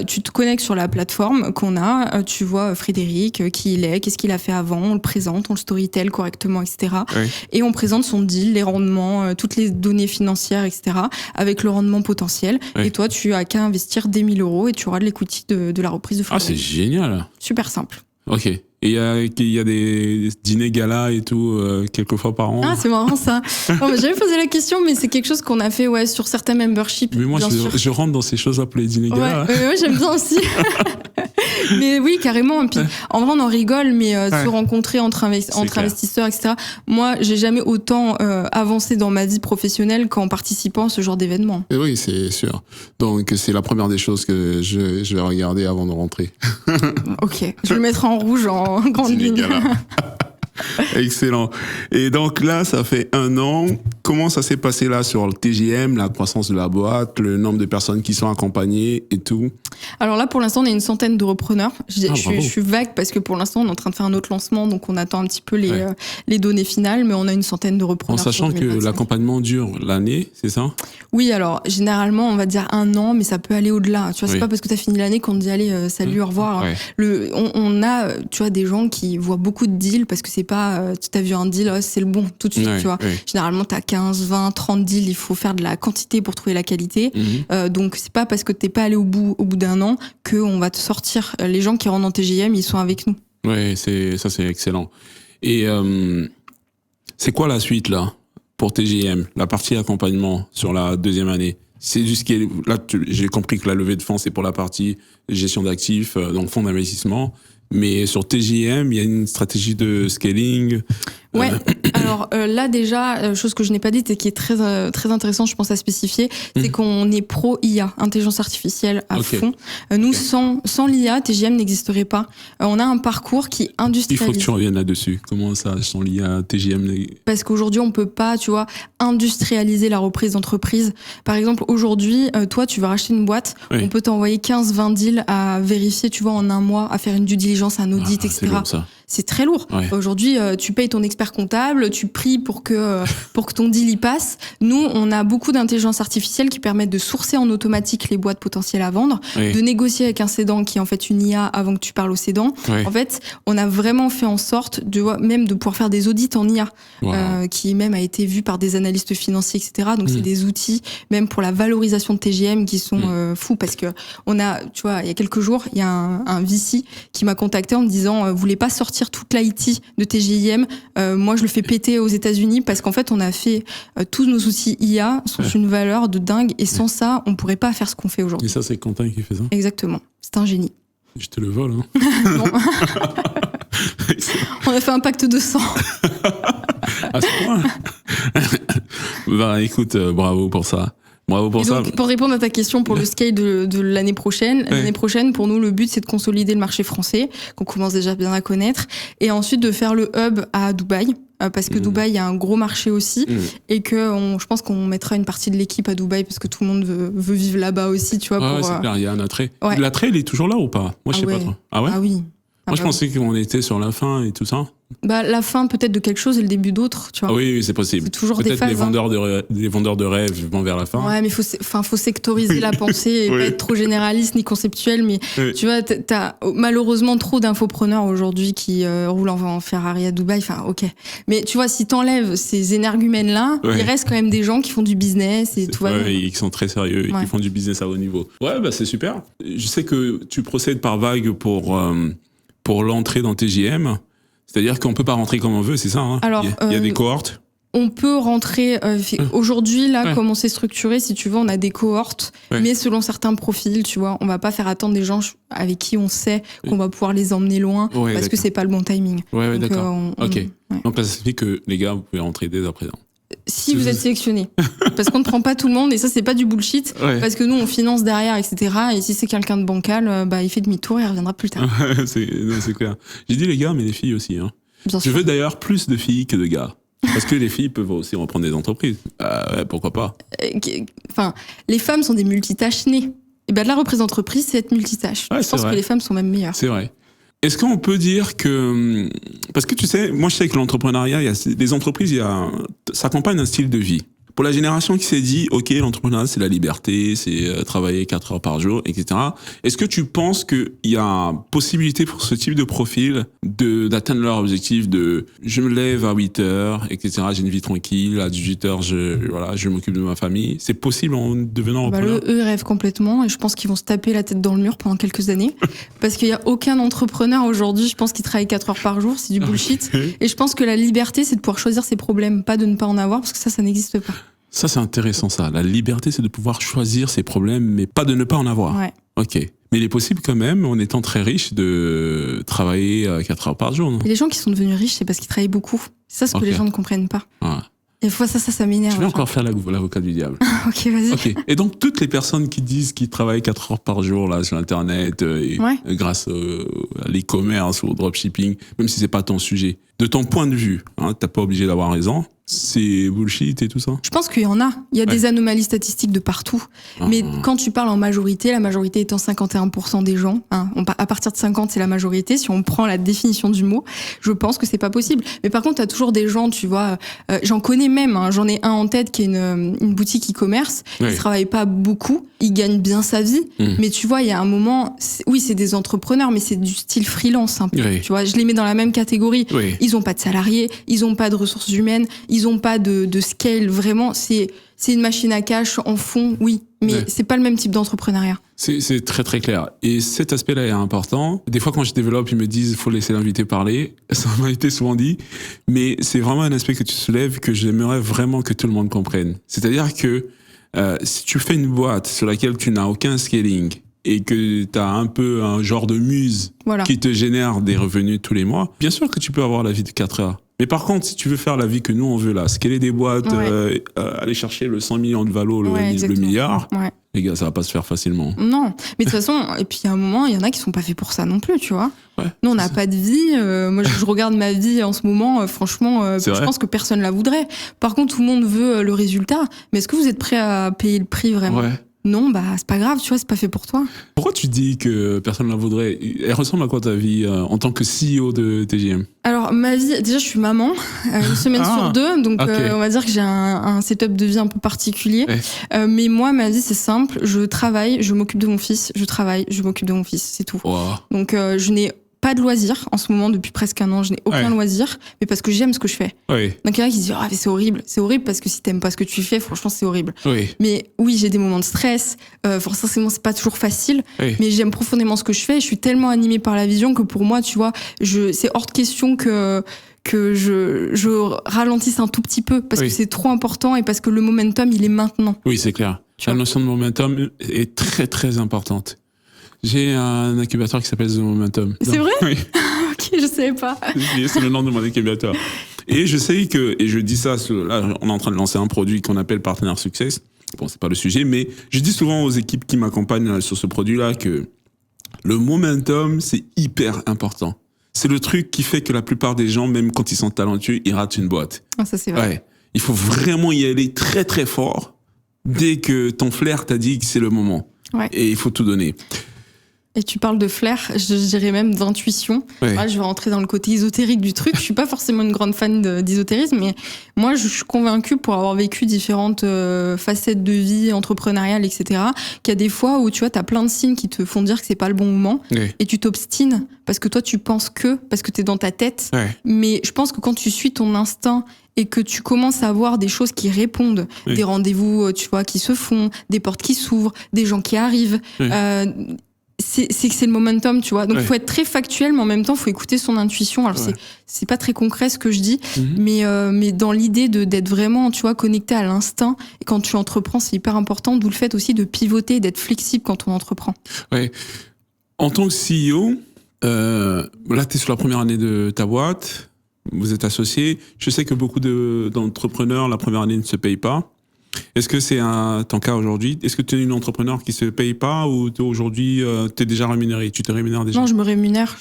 Tu te connectes sur la plateforme qu'on a, tu vois Frédéric, qui il est, qu'est-ce qu'il a fait avant, on le présente, on le storytell correctement, etc. Et on présente son deal, les rendements, toutes les données financières, etc. avec le rendement potentiel. Et toi, tu as qu'à investir des 1 000 € et tu auras de l'equity de la reprise de Frédéric. Ah, c'est génial. Super simple. Ok. Et il y a des dîners galas et tout, quelques fois par an. Ah, c'est marrant ça. Non, j'avais posé la question, mais c'est quelque chose qu'on a fait sur certains memberships. Mais moi, je rentre dans ces choses-là pour les dîners galas. Ouais, j'aime bien aussi. Mais oui, carrément. Et puis, en vrai, on en rigole, mais se rencontrer entre investisseurs, etc. Moi, j'ai jamais autant avancé dans ma vie professionnelle qu'en participant à ce genre d'événement. Et oui, c'est sûr. Donc, c'est la première des choses que je vais regarder avant de rentrer. Ok, je le mettrai en rouge en grande ligne. Excellent. Et donc là, ça fait 1 an. Comment ça s'est passé là sur le TGM, la croissance de la boîte, le nombre de personnes qui sont accompagnées et tout? Alors là, pour l'instant, on est une centaine de repreneurs. Je suis vague parce que pour l'instant, on est en train de faire un autre lancement, donc on attend un petit peu les données finales, mais on a une centaine de repreneurs. En sachant que l'accompagnement dure l'année, c'est ça? Oui, alors généralement, on va dire 1 an, mais ça peut aller au-delà. Tu vois, c'est pas parce que tu as fini l'année qu'on te dit allez, salut, au revoir. On a, tu vois, des gens qui voient beaucoup de deals parce que c'est pas, tu as vu un deal, c'est le bon tout de suite, tu vois. Généralement, tu as 15, 20, 30 deals, il faut faire de la quantité pour trouver la qualité. Donc, c'est pas parce que t'es pas allé au bout d'un an qu'on va te sortir. Les gens qui rentrent dans TGM, ils sont avec nous. Ouais, c'est excellent. Et c'est quoi la suite là pour TGM, la partie accompagnement sur la 2e année? C'est juste là, j'ai compris que la levée de fonds, c'est pour la partie gestion d'actifs, donc fonds d'investissement. Mais sur TGM, il y a une stratégie de scaling. Ouais. Alors là déjà, chose que je n'ai pas dite et qui est très très intéressant, je pense à spécifier, c'est qu'on est pro IA, intelligence artificielle à fond. Nous, sans l'IA, TGM n'existerait pas. On a un parcours qui industrialise. Il faut que tu reviennes là-dessus. Comment ça, sans l'IA, TGM? Parce qu'aujourd'hui, on peut pas, tu vois, industrialiser la reprise d'entreprise. Par exemple, aujourd'hui, toi, tu vas racheter une boîte, on peut t'envoyer 15-20 deals à vérifier, tu vois, en 1 mois, à faire une due diligence, un audit, etc. C'est lourd, ça. C'est très lourd. Aujourd'hui, tu payes ton expert comptable, tu pries pour que ton deal y passe. Nous, on a beaucoup d'intelligence artificielle qui permettent de sourcer en automatique les boîtes potentielles à vendre, de négocier avec un cédant qui est en fait une IA avant que tu parles au cédant. En fait, on a vraiment fait en sorte même de pouvoir faire des audits en IA, qui même a été vu par des analystes financiers, etc. Donc c'est des outils, même pour la valorisation de TGM, qui sont fous, parce que on a, tu vois, il y a quelques jours, il y a un VC qui m'a contacté en me disant, vous voulez pas sortir toute l'IT de TGIM, moi je le fais péter aux États-Unis parce qu'en fait on a fait tous nos outils IA sont une valeur de dingue et sans ça on pourrait pas faire ce qu'on fait aujourd'hui. Et ça c'est Quentin qui fait ça? Exactement, c'est un génie. Je te le vole hein. Non. On a fait un pacte de sang. À ce point. Bah écoute, bravo pour ça. Bravo pour ça. Pour répondre à ta question pour le scale de l'année prochaine, l'année prochaine, pour nous, le but, c'est de consolider le marché français, qu'on commence déjà bien à connaître, et ensuite de faire le hub à Dubaï, parce que Dubaï, il y a un gros marché aussi, et que je pense qu'on mettra une partie de l'équipe à Dubaï, parce que tout le monde veut vivre là-bas aussi, tu vois. C'est clair, il y a un attrait. L'attrait, il est toujours là ou pas? Moi, je sais pas trop. Ah ouais? Ah oui. Moi, je pensais qu'on était sur la fin et tout ça. Bah, la fin peut-être de quelque chose et le début d'autre, tu vois. Oui, c'est possible. C'est toujours peut-être des phases. Les vendeurs de rêves vont vers la fin. Ouais, mais faut sectoriser la pensée et pas être trop généraliste ni conceptuel. Mais tu vois, t'as malheureusement trop d'infopreneurs aujourd'hui qui roulent en Ferrari à Dubaï. Enfin, ok. Mais tu vois, si t'enlèves ces énergumènes-là, il reste quand même des gens qui font du business et tout va bien. Ils sont très sérieux et qui font du business à haut niveau. Ouais, bah c'est super. Je sais que tu procèdes par vague pour l'entrée dans TGM. C'est-à-dire qu'on peut pas rentrer comme on veut, c'est ça hein? Alors, il y a des cohortes. On peut rentrer aujourd'hui là, comme on s'est structuré, si tu veux, on a des cohortes, mais selon certains profils, tu vois, on va pas faire attendre des gens avec qui on sait qu'on va pouvoir les emmener loin, parce que c'est pas le bon timing. Ouais, donc, d'accord. Ok. Donc là, ça signifie que les gars, vous pouvez rentrer dès à présent. Si vous êtes sélectionné, parce qu'on ne prend pas tout le monde et ça c'est pas du bullshit, parce que nous on finance derrière, etc. Et si c'est quelqu'un de bancal, il fait demi-tour et il reviendra plus tard. c'est clair. J'ai dit les gars, mais les filles aussi. Hein. Je veux d'ailleurs plus de filles que de gars. Parce que les filles peuvent aussi reprendre des entreprises. Pourquoi pas? Enfin, les femmes sont des multitâches nées. Et ben la reprise d'entreprise, c'est être multitâche. Je pense que les femmes sont même meilleures. C'est vrai. Est-ce qu'on peut dire que... Parce que tu sais, moi je sais que l'entrepreneuriat, il y a des entreprises, ça accompagne un style de vie. Pour la génération qui s'est dit, OK, l'entrepreneuriat, c'est la liberté, c'est travailler 4 heures par jour, etc. Est-ce que tu penses qu'il y a possibilité pour ce type de profil d'atteindre leur objectif de je me lève à 8 heures, etc. J'ai une vie tranquille, à 18 heures, je m'occupe de ma famille. C'est possible en devenant entrepreneur? Eux rêvent complètement et je pense qu'ils vont se taper la tête dans le mur pendant quelques années. Parce qu'il n'y a aucun entrepreneur aujourd'hui, je pense, qui travaille 4 heures par jour. C'est du bullshit. Okay. Et je pense que la liberté, c'est de pouvoir choisir ses problèmes, pas de ne pas en avoir, parce que ça n'existe pas. Ça, c'est intéressant, ça. La liberté, c'est de pouvoir choisir ses problèmes, mais pas de ne pas en avoir. Ouais. OK. Mais il est possible quand même, en étant très riche, de travailler 4 heures par jour, non? Et les gens qui sont devenus riches, c'est parce qu'ils travaillent beaucoup. C'est ça ce que les gens ne comprennent pas. Ouais. Et fois, ça m'énerve. Je vais encore faire l'avocat du diable. Ok, vas-y. Okay. Et donc, toutes les personnes qui disent qu'ils travaillent 4 heures par jour là, sur Internet, grâce à l'e-commerce ou au dropshipping, même si c'est pas ton sujet, de ton point de vue, t'as pas obligé d'avoir raison, c'est bullshit et tout ça? Je pense qu'il y en a. Il y a des anomalies statistiques de partout. Mais quand tu parles en majorité, la majorité étant 51% des gens, à partir de 50, c'est la majorité. Si on prend la définition du mot, je pense que c'est pas possible. Mais par contre, t'as toujours des gens, tu vois, j'en connais même, j'en ai un en tête qui est une boutique e-commerce. Il travaille pas beaucoup. Il gagne bien sa vie. Mais tu vois, il y a un moment, oui, c'est des entrepreneurs, mais c'est du style freelance un peu. Tu vois, je les mets dans la même catégorie. Ils ont pas de salariés, ils ont pas de ressources humaines, ils ont pas de scale, vraiment. C'est une machine à cash en fond, oui. Mais c'est pas le même type d'entrepreneuriat. C'est très très clair. Et cet aspect-là est important. Des fois, quand je développe, ils me disent il faut laisser l'invité parler. Ça m'a été souvent dit. Mais c'est vraiment un aspect que tu soulèves que j'aimerais vraiment que tout le monde comprenne. C'est-à-dire que si tu fais une boîte sur laquelle tu n'as aucun scaling et que tu as un peu un genre de muse qui te génère des revenus tous les mois, bien sûr que tu peux avoir la vie de 4 heures. Mais par contre, si tu veux faire la vie que nous on veut là, scaler des boîtes, aller chercher le 100 millions de valo, le milliard, les gars, ça va pas se faire facilement. Non, mais de toute façon, et puis à un moment, il y en a qui sont pas faits pour ça non plus, tu vois. Nous, on n'a pas de vie. Moi, je regarde ma vie en ce moment. Franchement, je pense que personne la voudrait. Par contre, tout le monde veut le résultat. Mais est-ce que vous êtes prêt à payer le prix vraiment? Non, c'est pas grave, tu vois, c'est pas fait pour toi. Pourquoi tu dis que personne ne la voudrait? Elle ressemble à quoi ta vie en tant que CEO de TGM? Alors, ma vie, déjà, je suis maman, une semaine sur 2, donc on va dire que j'ai un setup de vie un peu particulier. Mais moi, ma vie, c'est simple, je travaille, je m'occupe de mon fils, je travaille, je m'occupe de mon fils, c'est tout. Donc, je n'ai pas de loisirs en ce moment, depuis presque un an, je n'ai aucun loisir, mais parce que j'aime ce que je fais. Donc il y en a qui se disent mais c'est horrible parce que si t'aimes pas ce que tu fais, franchement c'est horrible. Mais oui, j'ai des moments de stress, forcément c'est pas toujours facile, mais j'aime profondément ce que je fais, je suis tellement animée par la vision que pour moi, tu vois, c'est hors de question que je ralentisse un tout petit peu parce que c'est trop important et parce que le momentum il est maintenant. Oui, c'est clair. La notion de momentum est très très importante. J'ai un incubateur qui s'appelle The Momentum. C'est vrai? Oui. Ok, je savais pas. C'est le nom de mon incubateur. Et je sais que, et je dis ça, là, on est en train de lancer un produit qu'on appelle Partenaire Success. Bon, c'est pas le sujet, mais je dis souvent aux équipes qui m'accompagnent sur ce produit-là que le momentum, c'est hyper important. C'est le truc qui fait que la plupart des gens, même quand ils sont talentueux, ils ratent une boîte. Ah, ça c'est vrai. Il faut vraiment y aller très très fort dès que ton flair t'a dit que c'est le moment. Et il faut tout donner. Et tu parles de flair, je dirais même d'intuition. Là, je vais rentrer dans le côté ésotérique du truc. Je suis pas forcément une grande fan d'ésotérisme, mais moi, je suis convaincue, pour avoir vécu différentes facettes de vie entrepreneuriale, etc., qu'il y a des fois où tu vois, t'as plein de signes qui te font dire que c'est pas le bon moment, et tu t'obstines parce que toi, tu penses parce que t'es dans ta tête. Mais je pense que quand tu suis ton instinct et que tu commences à voir des choses qui répondent, des rendez-vous, tu vois, qui se font, des portes qui s'ouvrent, des gens qui arrivent. C'est que c'est le momentum, tu vois. Donc faut être très factuel, mais en même temps faut écouter son intuition. Alors c'est pas très concret ce que je dis, mais dans l'idée d'être vraiment, tu vois, connecté à l'instinct. Et quand tu entreprends, c'est hyper important. D'où le fait aussi de pivoter, d'être flexible quand on entreprend. En tant que CEO, là t'es sur la première année de ta boîte, vous êtes associé. Je sais que beaucoup d'entrepreneurs la première année ne se payent pas. Est-ce que c'est ton cas aujourd'hui? Est-ce que tu es une entrepreneur qui se paye pas ou aujourd'hui tu es déjà rémunéré? Tu te rémunères déjà? Non, je me rémunère.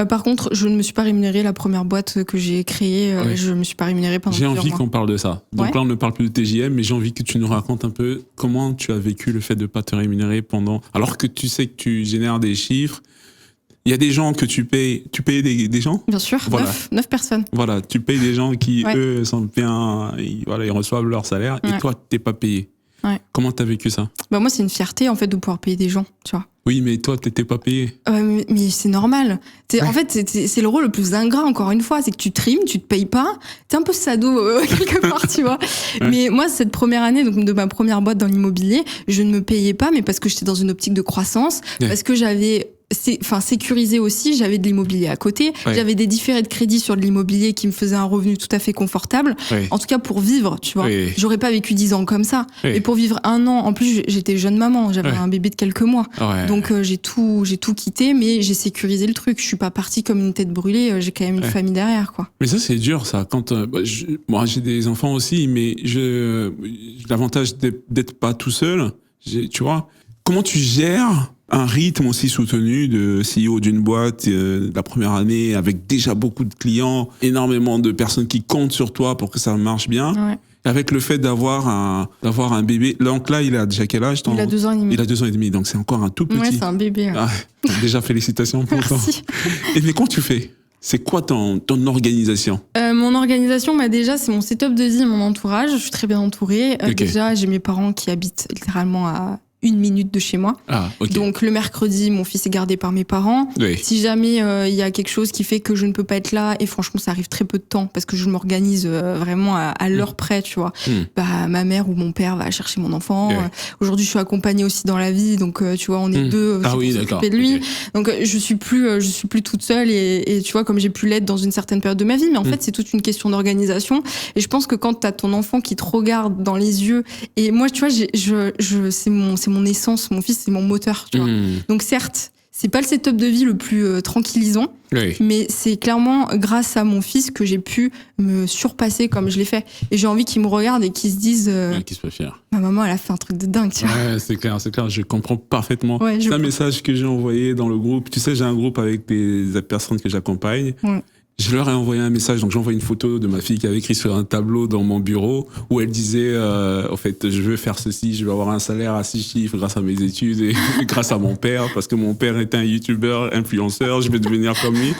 Par contre, je ne me suis pas rémunérée la première boîte que j'ai créée. Je me suis pas rémunérée pendant plusieurs mois. J'ai envie qu'on parle de ça. Donc là, on ne parle plus de TJM, mais j'ai envie que tu nous racontes un peu comment tu as vécu le fait de pas te rémunérer alors que tu sais que tu génères des chiffres. Il y a des gens que tu payes des gens? Bien sûr, voilà. 9 personnes. Voilà, tu payes des gens qui, eux, sont bien, ils reçoivent leur salaire, et toi, t'es pas payé. Ouais. Comment t'as vécu ça? Moi, c'est une fierté, en fait, de pouvoir payer des gens, tu vois. Oui, mais toi, t'étais pas payé. Mais c'est normal. En fait, c'est le rôle le plus ingrat, encore une fois. C'est que tu trimes, tu te payes pas. T'es un peu sado, quelque part, tu vois. Mais moi, cette première année, donc de ma première boîte dans l'immobilier, je ne me payais pas, mais parce que j'étais dans une optique de croissance, parce que j'avais sécurisé aussi, j'avais de l'immobilier à côté, j'avais des différés de crédit sur de l'immobilier qui me faisaient un revenu tout à fait confortable. En tout cas, pour vivre, tu vois. J'aurais pas vécu 10 ans comme ça. Et pour vivre 1 an, en plus, j'étais jeune maman, j'avais un bébé de quelques mois. Donc, j'ai tout quitté, mais j'ai sécurisé le truc. Je suis pas partie comme une tête brûlée, j'ai quand même une famille derrière, quoi. Mais ça, c'est dur, ça. Quand, moi, j'ai des enfants aussi, mais l'avantage d'être pas tout seul, tu vois. Comment tu gères un rythme aussi soutenu de CEO d'une boîte la première année avec déjà beaucoup de clients, énormément de personnes qui comptent sur toi pour que ça marche bien, avec le fait d'avoir un bébé. Donc là, il a déjà quel âge? Il a 2 ans et demi. Il a 2 ans et demi, donc c'est encore un tout petit. Ouais, c'est un bébé. Déjà, félicitations pour toi. Merci. Mais comment tu fais? C'est quoi ton organisation? Mon organisation, déjà, c'est mon setup de vie, mon entourage. Je suis très bien entourée. Déjà, j'ai mes parents qui habitent littéralement à 1 minute de chez moi. Donc le mercredi, mon fils est gardé par mes parents. Si jamais il y a quelque chose qui fait que je ne peux pas être là, et franchement ça arrive très peu de temps parce que je m'organise vraiment à l'heure près, tu vois. Ma mère ou mon père va chercher mon enfant. Aujourd'hui je suis accompagnée aussi dans la vie, donc tu vois on est 2 pour s'occuper de lui. Donc je suis plus toute seule et tu vois comme j'ai pu l'être dans une certaine période de ma vie, mais en fait c'est toute une question d'organisation. Et je pense que quand t'as ton enfant qui te regarde dans les yeux, et moi tu vois c'est mon essence, mon fils c'est mon moteur, tu vois. Donc certes, c'est pas le setup de vie le plus tranquillisant, mais c'est clairement grâce à mon fils que j'ai pu me surpasser comme je l'ai fait. Et j'ai envie qu'il me regarde et qu'il se dise qu'il soit fier. Ma maman elle a fait un truc de dingue, tu vois. Ouais, c'est clair, je comprends parfaitement. C'est un message que j'ai envoyé dans le groupe. Tu sais, j'ai un groupe avec des personnes que j'accompagne. Je leur ai envoyé un message, donc j'ai envoyé une photo de ma fille qui avait écrit sur un tableau dans mon bureau où elle disait en fait je veux faire ceci, je veux avoir un salaire à 6 chiffres grâce à mes études et grâce à mon père parce que mon père était un youtubeur, influenceur, je vais devenir comme lui.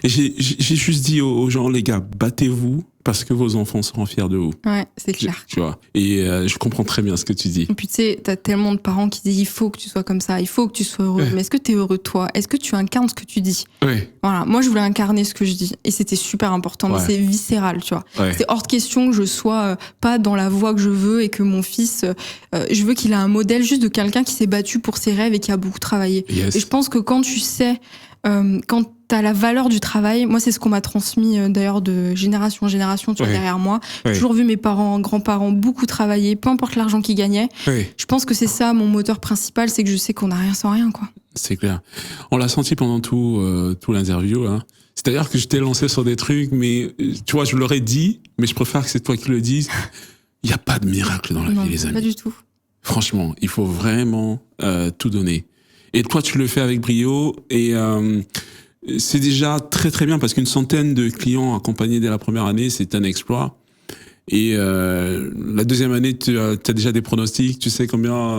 Et j'ai juste dit aux gens, les gars, battez-vous parce que vos enfants seront fiers de vous. Ouais, c'est clair. Tu vois. Et je comprends très bien ce que tu dis. Et puis tu sais, t'as tellement de parents qui disent il faut que tu sois comme ça, il faut que tu sois heureux. Mais est-ce que t'es heureux toi? Est-ce que tu incarnes ce que tu dis? Voilà. Moi, je voulais incarner ce que je dis. Et c'était super important. Mais c'est viscéral, tu vois. C'est hors de question que je sois pas dans la voie que je veux et que mon fils, je veux qu'il ait un modèle juste de quelqu'un qui s'est battu pour ses rêves et qui a beaucoup travaillé. Et je pense que quand tu sais, quand t'as la valeur du travail, moi c'est ce qu'on m'a transmis d'ailleurs de génération en génération, tu vois, derrière moi. J'ai toujours vu mes parents, grands-parents beaucoup travailler, peu importe l'argent qu'ils gagnaient. Je pense que c'est ça mon moteur principal, c'est que je sais qu'on n'a rien sans rien, quoi. C'est clair. On l'a senti pendant tout l'interview, hein. C'est-à-dire que je t'ai lancé sur des trucs, mais tu vois, je l'aurais dit, mais je préfère que c'est toi qui le dises. Il n'y a pas de miracle dans la vie, les amis. Pas du tout. Franchement, il faut vraiment tout donner. Et toi, tu le fais avec brio et c'est déjà très très bien parce qu'une centaine de clients accompagnés dès la première année, c'est un exploit. Et la deuxième année, tu as déjà des pronostics, tu sais combien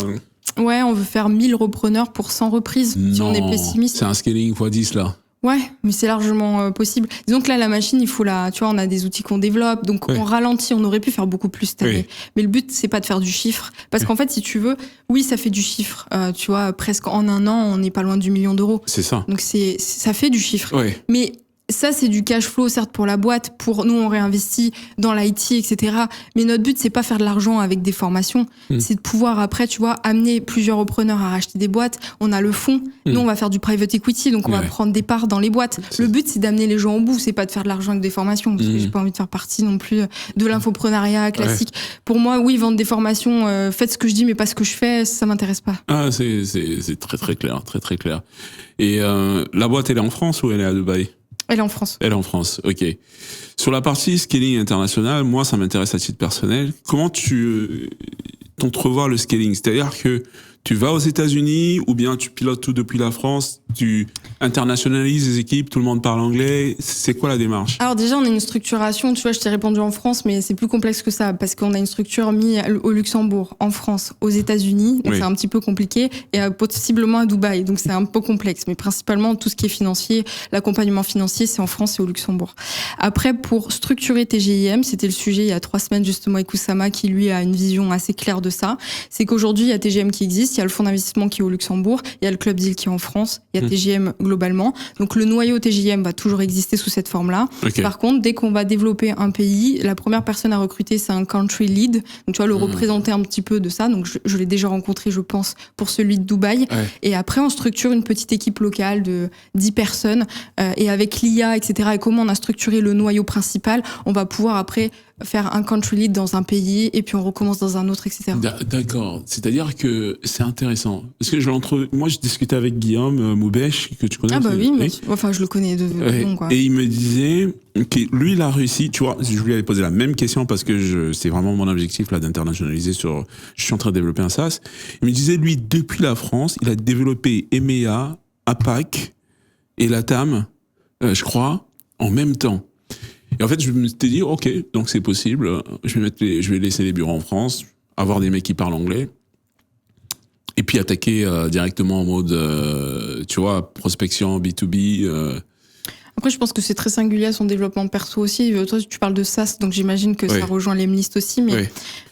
Ouais, on veut faire 1000 repreneurs pour 100 reprises, si on est pessimiste. C'est un scaling x10 là. Ouais, mais c'est largement possible. Disons que là, la machine, tu vois, on a des outils qu'on développe, donc on ralentit, on aurait pu faire beaucoup plus cette année. Mais le but, c'est pas de faire du chiffre. Parce qu'en fait, si tu veux, oui, ça fait du chiffre. Tu vois, presque en 1 an, on n'est pas loin du 1 million d'euros. C'est ça. Donc ça fait du chiffre. Mais ça, c'est du cash flow, certes, pour la boîte. Pour nous, on réinvestit dans l'IT, etc. Mais notre but, c'est pas faire de l'argent avec des formations. C'est de pouvoir, après, tu vois, amener plusieurs repreneurs à racheter des boîtes. On a le fonds. Nous, on va faire du private equity, donc on va prendre des parts dans les boîtes. Le but, c'est d'amener les gens au bout. C'est pas de faire de l'argent avec des formations. Parce que j'ai pas envie de faire partie non plus de l'infoprenariat classique. Pour moi, oui, vendre des formations, faites ce que je dis, mais pas ce que je fais, ça m'intéresse pas. Ah, c'est très, très clair, très, très clair. Et la boîte, elle est en France ou elle est à Dubaï? Elle est en France. Elle est en France, ok. Sur la partie scaling international, moi, ça m'intéresse à titre personnel. Comment tu t'entrevois le scaling? C'est-à-dire que tu vas aux États-Unis ou bien tu pilotes tout depuis la France, tu internationalise les équipes, tout le monde parle anglais. C'est quoi la démarche? Alors déjà, on a une structuration, tu vois, je t'ai répondu en France, mais c'est plus complexe que ça, parce qu'on a une structure mise au Luxembourg, en France, aux États-Unis, donc c'est un petit peu compliqué, et possiblement à Dubaï, donc c'est un peu complexe. Mais principalement, tout ce qui est financier, l'accompagnement financier, c'est en France et au Luxembourg. Après, pour structurer TGIM, c'était le sujet il y a 3 semaines justement avec Oussama, qui lui a une vision assez claire de ça. C'est qu'aujourd'hui, il y a TGM qui existe, il y a le fonds d'investissement qui est au Luxembourg, il y a le Club Deal qui est en France, il y a TGM globalement. Donc le noyau TGIM va toujours exister sous cette forme-là. Okay. Par contre, dès qu'on va développer un pays, la première personne à recruter, c'est un country lead. Donc tu vas le représenter un petit peu de ça. Donc je l'ai déjà rencontré, je pense, pour celui de Dubaï. Ouais. Et après, on structure une petite équipe locale de 10 personnes. Et avec l'IA, etc., et comment on a structuré le noyau principal, on va pouvoir après faire un country lead dans un pays et puis on recommence dans un autre, etc. D'accord. C'est-à-dire que c'est intéressant. Parce que moi, je discutais avec Guillaume Moubèche, que tu connais. Ah bah oui, mais enfin, je le connais de nom, quoi. Et il me disait que lui, il a réussi, tu vois, je lui avais posé la même question parce que c'est vraiment mon objectif, là, d'internationaliser je suis en train de développer un SaaS. Il me disait, lui, depuis la France, il a développé EMEA, APAC et LATAM, je crois, en même temps. Et en fait, je me suis dit, ok, donc c'est possible. Je vais laisser les bureaux en France, avoir des mecs qui parlent anglais, et puis attaquer directement en mode, tu vois, prospection B2B. Après, je pense que c'est très singulier à son développement perso aussi. Toi, tu parles de SaaS, donc j'imagine que ça rejoint l'Emlist aussi. Mais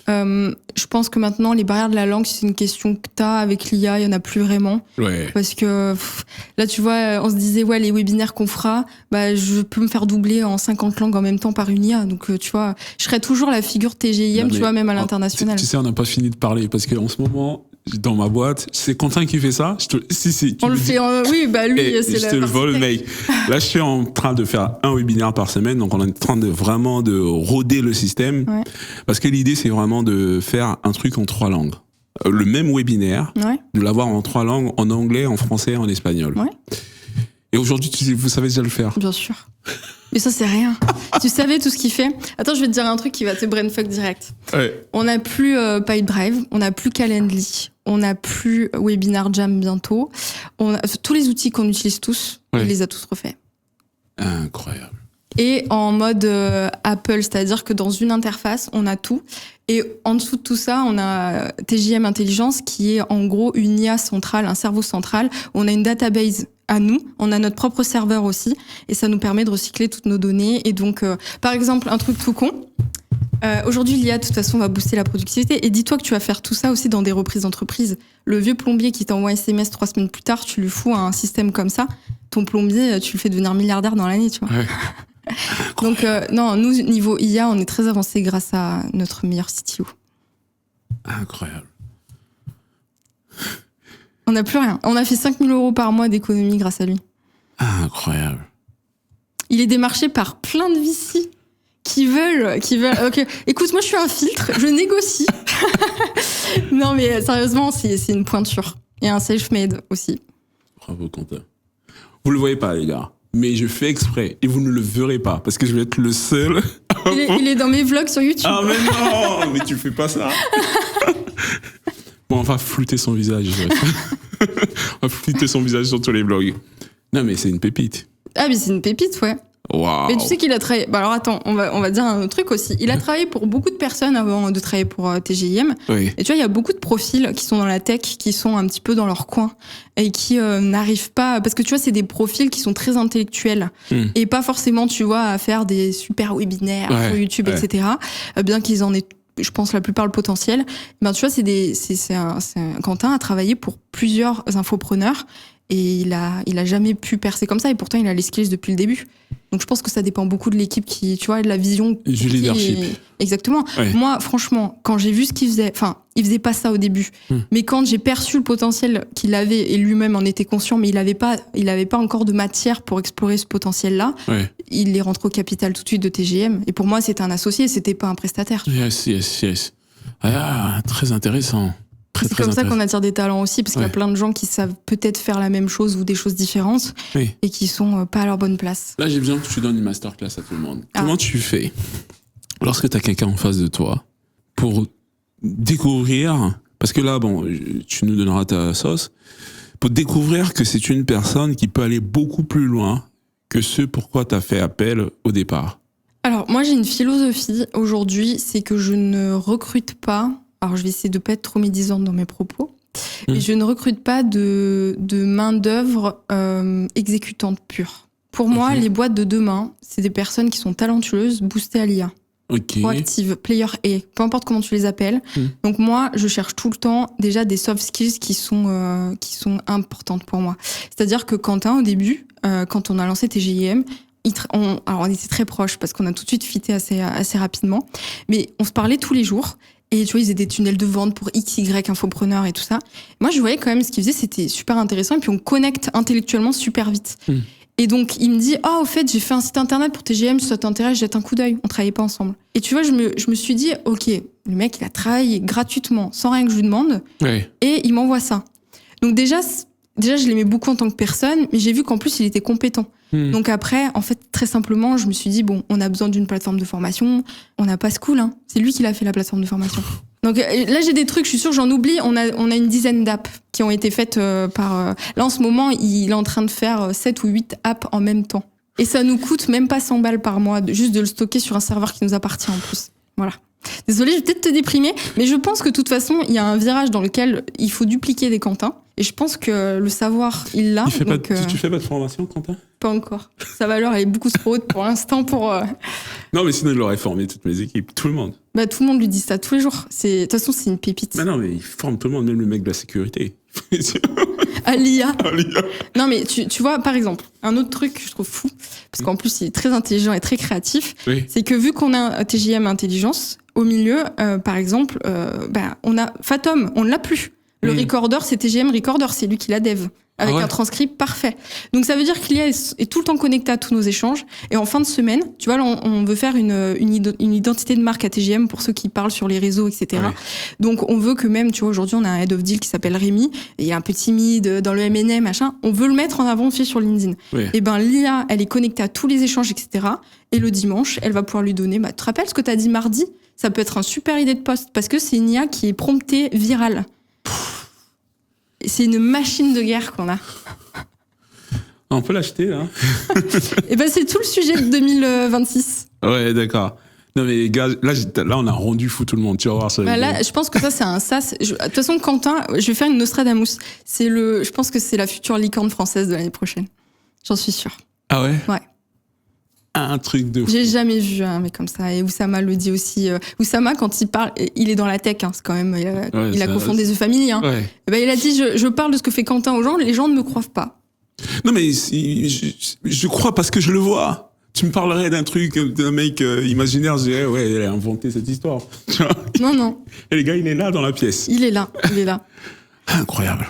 je pense que maintenant, les barrières de la langue, c'est une question que t'as avec l'IA, il y en a plus vraiment. Ouais. Parce que là, tu vois, on se disait, les webinaires qu'on fera, je peux me faire doubler en 50 langues en même temps par une IA. Donc, tu vois, je serais toujours la figure TGIM, tu vois, même à l'international. Tu sais, on n'a pas fini de parler parce qu'en ce moment, dans ma boîte, c'est Quentin qui fait ça. On le fait, oui, lui, c'est je te le vole, mec. Là, je suis en train de faire un webinaire par semaine, donc on est en train de vraiment de roder le système. Ouais. Parce que l'idée, c'est vraiment de faire un truc en 3 langues. Le même webinaire, de l'avoir en 3 langues, en anglais, en français, en espagnol. Ouais. Et aujourd'hui, vous savez déjà le faire. Bien sûr. Mais ça, c'est rien. Tu savais tout ce qu'il fait. Attends, je vais te dire un truc qui va te brainfuck direct. Ouais. On n'a plus Pipedrive, on n'a plus Calendly, on n'a plus Webinar Jam bientôt. Tous les outils qu'on utilise tous, il les a tous refaits. Incroyable. Et en mode Apple, c'est-à-dire que dans une interface, on a tout. Et en dessous de tout ça, on a TJM Intelligence qui est en gros une IA centrale, un cerveau central. On a une database à nous, on a notre propre serveur aussi, et ça nous permet de recycler toutes nos données. Et donc, par exemple, un truc tout con, aujourd'hui l'IA de toute façon va booster la productivité, et dis-toi que tu vas faire tout ça aussi dans des reprises d'entreprise. Le vieux plombier qui t'envoie un SMS 3 semaines plus tard, tu lui fous un système comme ça, ton plombier, tu le fais devenir milliardaire dans l'année, tu vois. Ouais. Donc, non, nous, niveau IA, on est très avancé grâce à notre meilleur CTO. Incroyable. On n'a plus rien. On a fait 5 000 € par mois d'économie grâce à lui. Incroyable. Il est démarché par plein de VC qui veulent. Okay. Écoute, moi, je suis un filtre. Je négocie. Non, mais sérieusement, c'est une pointure. Et un self-made aussi. Bravo, Quentin. Vous le voyez pas, les gars. Mais je fais exprès. Et vous ne le verrez pas. Parce que je vais être le seul. Il est dans mes vlogs sur YouTube. Ah, mais non. Mais tu fais pas ça. Bon, on va flouter son visage. On va flouter son visage sur tous les blogs. Non, mais c'est une pépite. Ah, mais c'est une pépite, ouais. Wow. Mais tu sais qu'il a travaillé... alors attends, on va dire un autre truc aussi. Il a travaillé pour beaucoup de personnes avant de travailler pour TGIM. Oui. Et tu vois, il y a beaucoup de profils qui sont dans la tech, qui sont un petit peu dans leur coin et qui n'arrivent pas... Parce que tu vois, c'est des profils qui sont très intellectuels et pas forcément, tu vois, à faire des super webinaires sur YouTube, etc. Bien qu'ils en aient, je pense, la plupart le potentiel. Ben, tu vois, Quentin a travaillé pour plusieurs infopreneurs et il a jamais pu percer comme ça, et pourtant il a les skills depuis le début. Donc je pense que ça dépend beaucoup de l'équipe qui, tu vois, de la vision. Du leadership. Exactement. Ouais. Moi, franchement, quand j'ai vu ce qu'il faisait, enfin, il faisait pas ça au début, mais quand j'ai perçu le potentiel qu'il avait, et lui-même en était conscient, mais il avait pas encore de matière pour explorer ce potentiel-là, il est rentré au capital tout de suite de TGM. Et pour moi, c'était un associé, c'était pas un prestataire. Yes. Ah, très intéressant. C'est comme ça qu'on attire des talents aussi, parce qu'il y a plein de gens qui savent peut-être faire la même chose ou des choses différentes et qui sont pas à leur bonne place. Là, j'ai besoin que tu donnes une masterclass à tout le monde. Comment tu fais lorsque tu as quelqu'un en face de toi pour découvrir, parce que là, bon, tu nous donneras ta sauce, pour découvrir que c'est une personne qui peut aller beaucoup plus loin que ce pourquoi tu as fait appel au départ. Alors, moi, j'ai une philosophie aujourd'hui, c'est que je ne recrute pas, alors je vais essayer de pas être trop médisante dans mes propos, mais je ne recrute pas de main-d'œuvre exécutante pure. Pour moi, les boîtes de demain, c'est des personnes qui sont talentueuses, boostées à l'IA. Proactive, player A, peu importe comment tu les appelles. Donc moi, je cherche tout le temps déjà des soft skills qui sont importantes pour moi. C'est-à-dire que Quentin, au début, quand on a lancé TGIM, on était très proches parce qu'on a tout de suite fité assez rapidement, mais on se parlait tous les jours. Et tu vois, ils faisaient des tunnels de vente pour XY infopreneurs et tout ça. Moi, je voyais quand même ce qu'ils faisaient, c'était super intéressant. Et puis, on connecte intellectuellement super vite. Et donc, il me dit, au fait, j'ai fait un site internet pour TGM, si ça t'intéresse, jette un coup d'œil. On travaillait pas ensemble. Et tu vois, je me suis dit, ok, le mec, il a travaillé gratuitement, sans rien que je lui demande. Ouais. Et il m'envoie ça. Donc déjà, je l'aimais beaucoup en tant que personne, mais j'ai vu qu'en plus, il était compétent. Donc après, en fait, très simplement, je me suis dit, bon, on a besoin d'une plateforme de formation. On n'a pas School, hein. C'est lui qui l'a fait, la plateforme de formation. Donc là, j'ai des trucs, je suis sûre, j'en oublie. On a une dizaine d'apps qui ont été faites par... Là, en ce moment, il est en train de faire 7 ou 8 apps en même temps. Et ça nous coûte même pas 100 balles par mois, juste de le stocker sur un serveur qui nous appartient en plus. Voilà. Désolée, je vais peut-être te déprimer, mais je pense que de toute façon, il y a un virage dans lequel il faut dupliquer des Quentins. Et je pense que le savoir, il l'a. Tu fais pas de formation, Quentin ? Pas encore. Sa valeur, elle est beaucoup trop haute pour l'instant pour... Non, mais sinon, il aurait formé toutes mes équipes, tout le monde. Bah, tout le monde lui dit ça tous les jours. De toute façon, c'est une pépite. Mais non, mais il forme tout le monde, même le mec de la sécurité. À l'IA. Non, mais tu vois, par exemple, un autre truc que je trouve fou, parce qu'en plus, il est très intelligent et très créatif, c'est que vu qu'on a un TGM Intelligence, au milieu, par exemple, on a Fathom, on ne l'a plus. Le recorder, c'est TGM Recorder, c'est lui qui la dev, avec un transcript parfait. Donc ça veut dire qu'il est tout le temps connecté à tous nos échanges. Et en fin de semaine, tu vois, là, on veut faire une identité de marque à TGM pour ceux qui parlent sur les réseaux, etc. Ouais. Donc on veut que même, tu vois, aujourd'hui, on a un head of deal qui s'appelle Rémi, et il est un peu timide dans le M&A, machin. On veut le mettre en avant sur LinkedIn. Ouais. Et ben l'IA, elle est connectée à tous les échanges, etc. Et le dimanche, elle va pouvoir lui donner, tu te rappelles ce que t'as dit mardi ? Ça peut être une super idée de post, parce que c'est une IA qui est promptée virale. C'est une machine de guerre qu'on a. On peut l'acheter, là. Et ben, c'est tout le sujet de 2026. Ouais, d'accord. Non, mais les gars, là, on a rendu fou tout le monde. Tu vas voir ça. Là, je pense que ça, c'est un SaaS. De toute façon, Quentin, je vais faire une Nostradamus. Je pense que c'est la future licorne française de l'année prochaine. J'en suis sûre. Ah ouais? Ouais. Un truc de fou. J'ai jamais vu un mec comme ça. Et Oussama le dit aussi. Oussama, quand il parle, il est dans la tech, hein, c'est quand même. Il a cofondé The Family. Hein. Ouais. Et ben, il a dit je parle de ce que fait Quentin aux gens, les gens ne me croient pas. Non, mais je crois parce que je le vois. Tu me parlerais d'un truc, d'un mec imaginaire, je dirais, ouais, elle a inventé cette histoire. Tu vois ? Non. Et le gars, il est là dans la pièce. Il est là. Incroyable.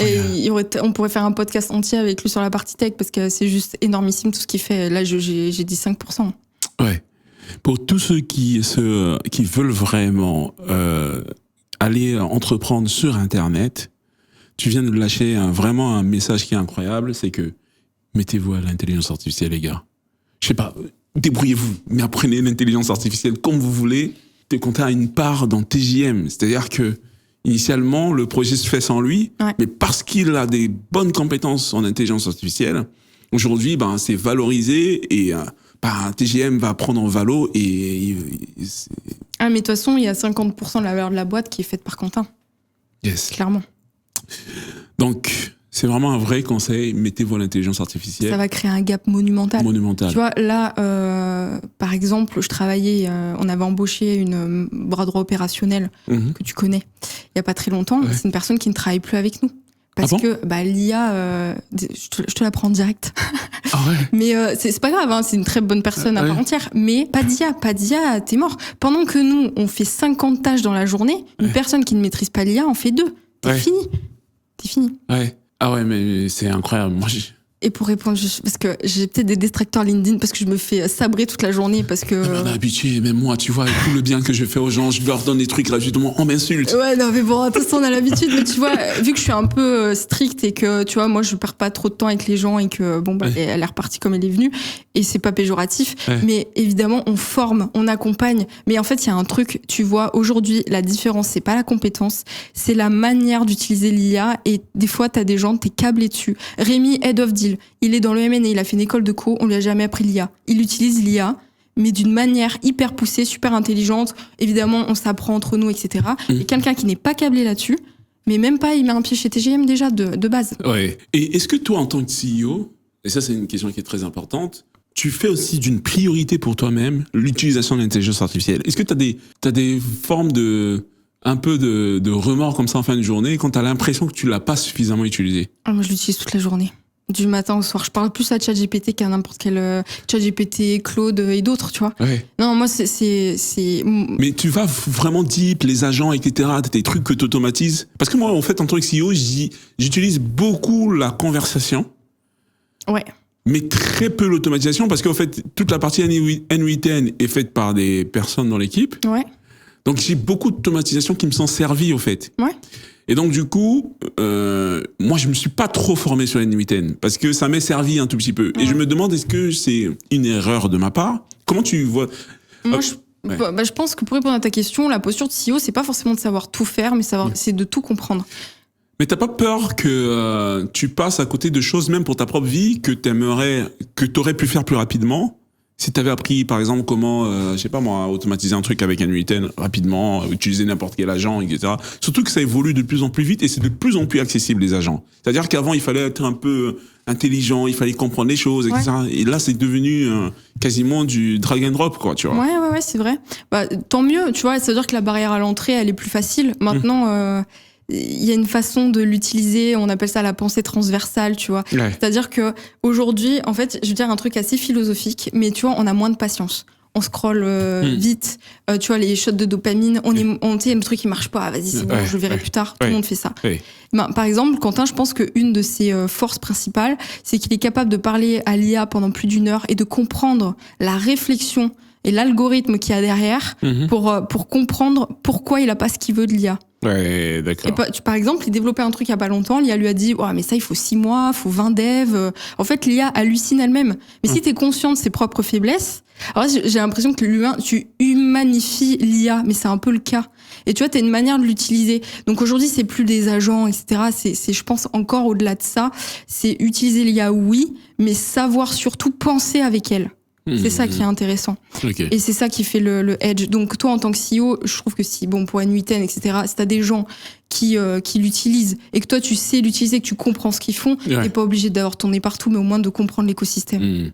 Et on pourrait faire un podcast entier avec lui sur la partie tech parce que c'est juste énormissime tout ce qu'il fait. Là, j'ai dit 5%. Ouais. Pour tous ceux qui veulent vraiment aller entreprendre sur Internet, tu viens de lâcher vraiment un message qui est incroyable, c'est que mettez-vous à l'intelligence artificielle, les gars. Je sais pas, débrouillez-vous, mais apprenez l'intelligence artificielle comme vous voulez. Quentin a une part dans TJM, c'est-à-dire que initialement, le projet se fait sans lui, mais parce qu'il a des bonnes compétences en intelligence artificielle, aujourd'hui, c'est valorisé et TGM va prendre en valo et mais de toute façon, il y a 50% de la valeur de la boîte qui est faite par Quentin. Yes. Clairement. Donc, c'est vraiment un vrai conseil, mettez-vous à l'intelligence artificielle. Ça va créer un gap monumental. Tu vois, là, par exemple, je travaillais, on avait embauché une bras droit opérationnel que tu connais il y a pas très longtemps. Ouais. C'est une personne qui ne travaille plus avec nous. Parce que l'IA, je te la prends direct. Ah ouais. Mais c'est pas grave, hein, c'est une très bonne personne à part entière. Mais pas d'IA, t'es mort. Pendant que nous, on fait 50 tâches dans la journée, une personne qui ne maîtrise pas l'IA en fait 2. T'es fini. Ouais. Ah ouais, mais c'est incroyable. Moi, Et pour répondre, parce que j'ai peut-être des distracteurs LinkedIn parce que je me fais sabrer toute la journée parce que... On est habitué, même moi, tu vois, tout le bien que je fais aux gens, je leur donne des trucs gratuitement, on m'insulte. Ouais, non, mais bon, attention, on a l'habitude. Mais tu vois, vu que je suis un peu stricte et que, tu vois, moi, je perds pas trop de temps avec les gens et que, bon, bah, elle est repartie comme elle est venue. Et c'est pas péjoratif. Ouais. Mais évidemment, on forme, on accompagne. Mais en fait, il y a un truc, tu vois, aujourd'hui, la différence, c'est pas la compétence, c'est la manière d'utiliser l'IA. Et des fois, t'as des gens, t'es câblé dessus. Rémi, Head of Deal, il est dans le M&A, il a fait une école de co, on lui a jamais appris l'IA. Il utilise l'IA, mais d'une manière hyper poussée, super intelligente. Évidemment, on s'apprend entre nous, etc. Et quelqu'un qui n'est pas câblé là-dessus, mais même pas, il met un pied chez TGM déjà de base. Ouais. Et est-ce que toi, en tant que CEO, et ça c'est une question qui est très importante, tu fais aussi d'une priorité pour toi-même l'utilisation de l'intelligence artificielle? Est-ce que t'as des formes un peu de remords comme ça en fin de journée quand t'as l'impression que tu l'as pas suffisamment utilisé? Moi, je l'utilise toute la journée. Du matin au soir. Je parle plus à ChatGPT qu'à n'importe quel ChatGPT, Claude et d'autres, tu vois. Ouais. Non, moi, c'est... Mais tu vas vraiment deep, les agents, etc., t'as des trucs que t'automatises? Parce que moi, en fait, en tant que CEO, j'utilise beaucoup la conversation. Ouais. Mais très peu l'automatisation parce qu'en fait, toute la partie N8N est faite par des personnes dans l'équipe. Ouais. Donc, j'ai beaucoup d'automatisation qui me sont servies, au fait. Ouais. Et donc, du coup, moi, je me suis pas trop formé sur N8N parce que ça m'est servi un tout petit peu. Ouais. Et je me demande, est-ce que c'est une erreur de ma part? Comment tu vois? Moi, je pense que pour répondre à ta question, la posture de CEO, c'est pas forcément de savoir tout faire, mais c'est de tout comprendre. Mais t'as pas peur que tu passes à côté de choses, même pour ta propre vie, que t'aurais pu faire plus rapidement? Si t'avais appris, par exemple, comment, je sais pas moi, automatiser un truc avec un N8N rapidement, utiliser n'importe quel agent, etc. Surtout que ça évolue de plus en plus vite et c'est de plus en plus accessible, les agents. C'est-à-dire qu'avant, il fallait être un peu intelligent, il fallait comprendre les choses, etc. Ouais. Et là, c'est devenu quasiment du drag and drop, quoi, tu vois. Ouais, c'est vrai. Bah, tant mieux, tu vois, ça veut dire que la barrière à l'entrée, elle est plus facile. Maintenant, il y a une façon de l'utiliser, on appelle ça la pensée transversale, tu vois. Ouais. C'est-à-dire que aujourd'hui, en fait, je veux dire un truc assez philosophique, mais tu vois, on a moins de patience. On scrolle vite, tu vois, les shots de dopamine, on est le truc qui marche pas, vas-y, c'est bon, je le verrai plus tard, tout le monde fait ça. Ben, par exemple, Quentin, je pense qu'une de ses forces principales, c'est qu'il est capable de parler à l'IA pendant plus d'1 heure et de comprendre la réflexion et l'algorithme qu'il y a derrière pour comprendre pourquoi il a pas ce qu'il veut de l'IA. Ouais, d'accord. Et par exemple, il développait un truc il y a pas longtemps, l'IA lui a dit mais ça il faut 6 mois, faut 20 devs. En fait, l'IA hallucine elle-même. Mais si tu es conscient de ses propres faiblesses, alors j'ai l'impression que l'humain, tu humanifies l'IA, mais c'est un peu le cas. Et tu vois, t'as une manière de l'utiliser. Donc aujourd'hui, c'est plus des agents, etc. C'est je pense encore au-delà de ça, c'est utiliser l'IA, oui, mais savoir surtout penser avec elle. C'est ça qui est intéressant. Okay. Et c'est ça qui fait le edge. Donc toi, en tant que CEO, je trouve que si, bon, pour N8N, etc., si t'as des gens qui l'utilisent et que toi, tu sais l'utiliser, que tu comprends ce qu'ils font, t'es pas obligé d'avoir ton nez partout, mais au moins de comprendre l'écosystème.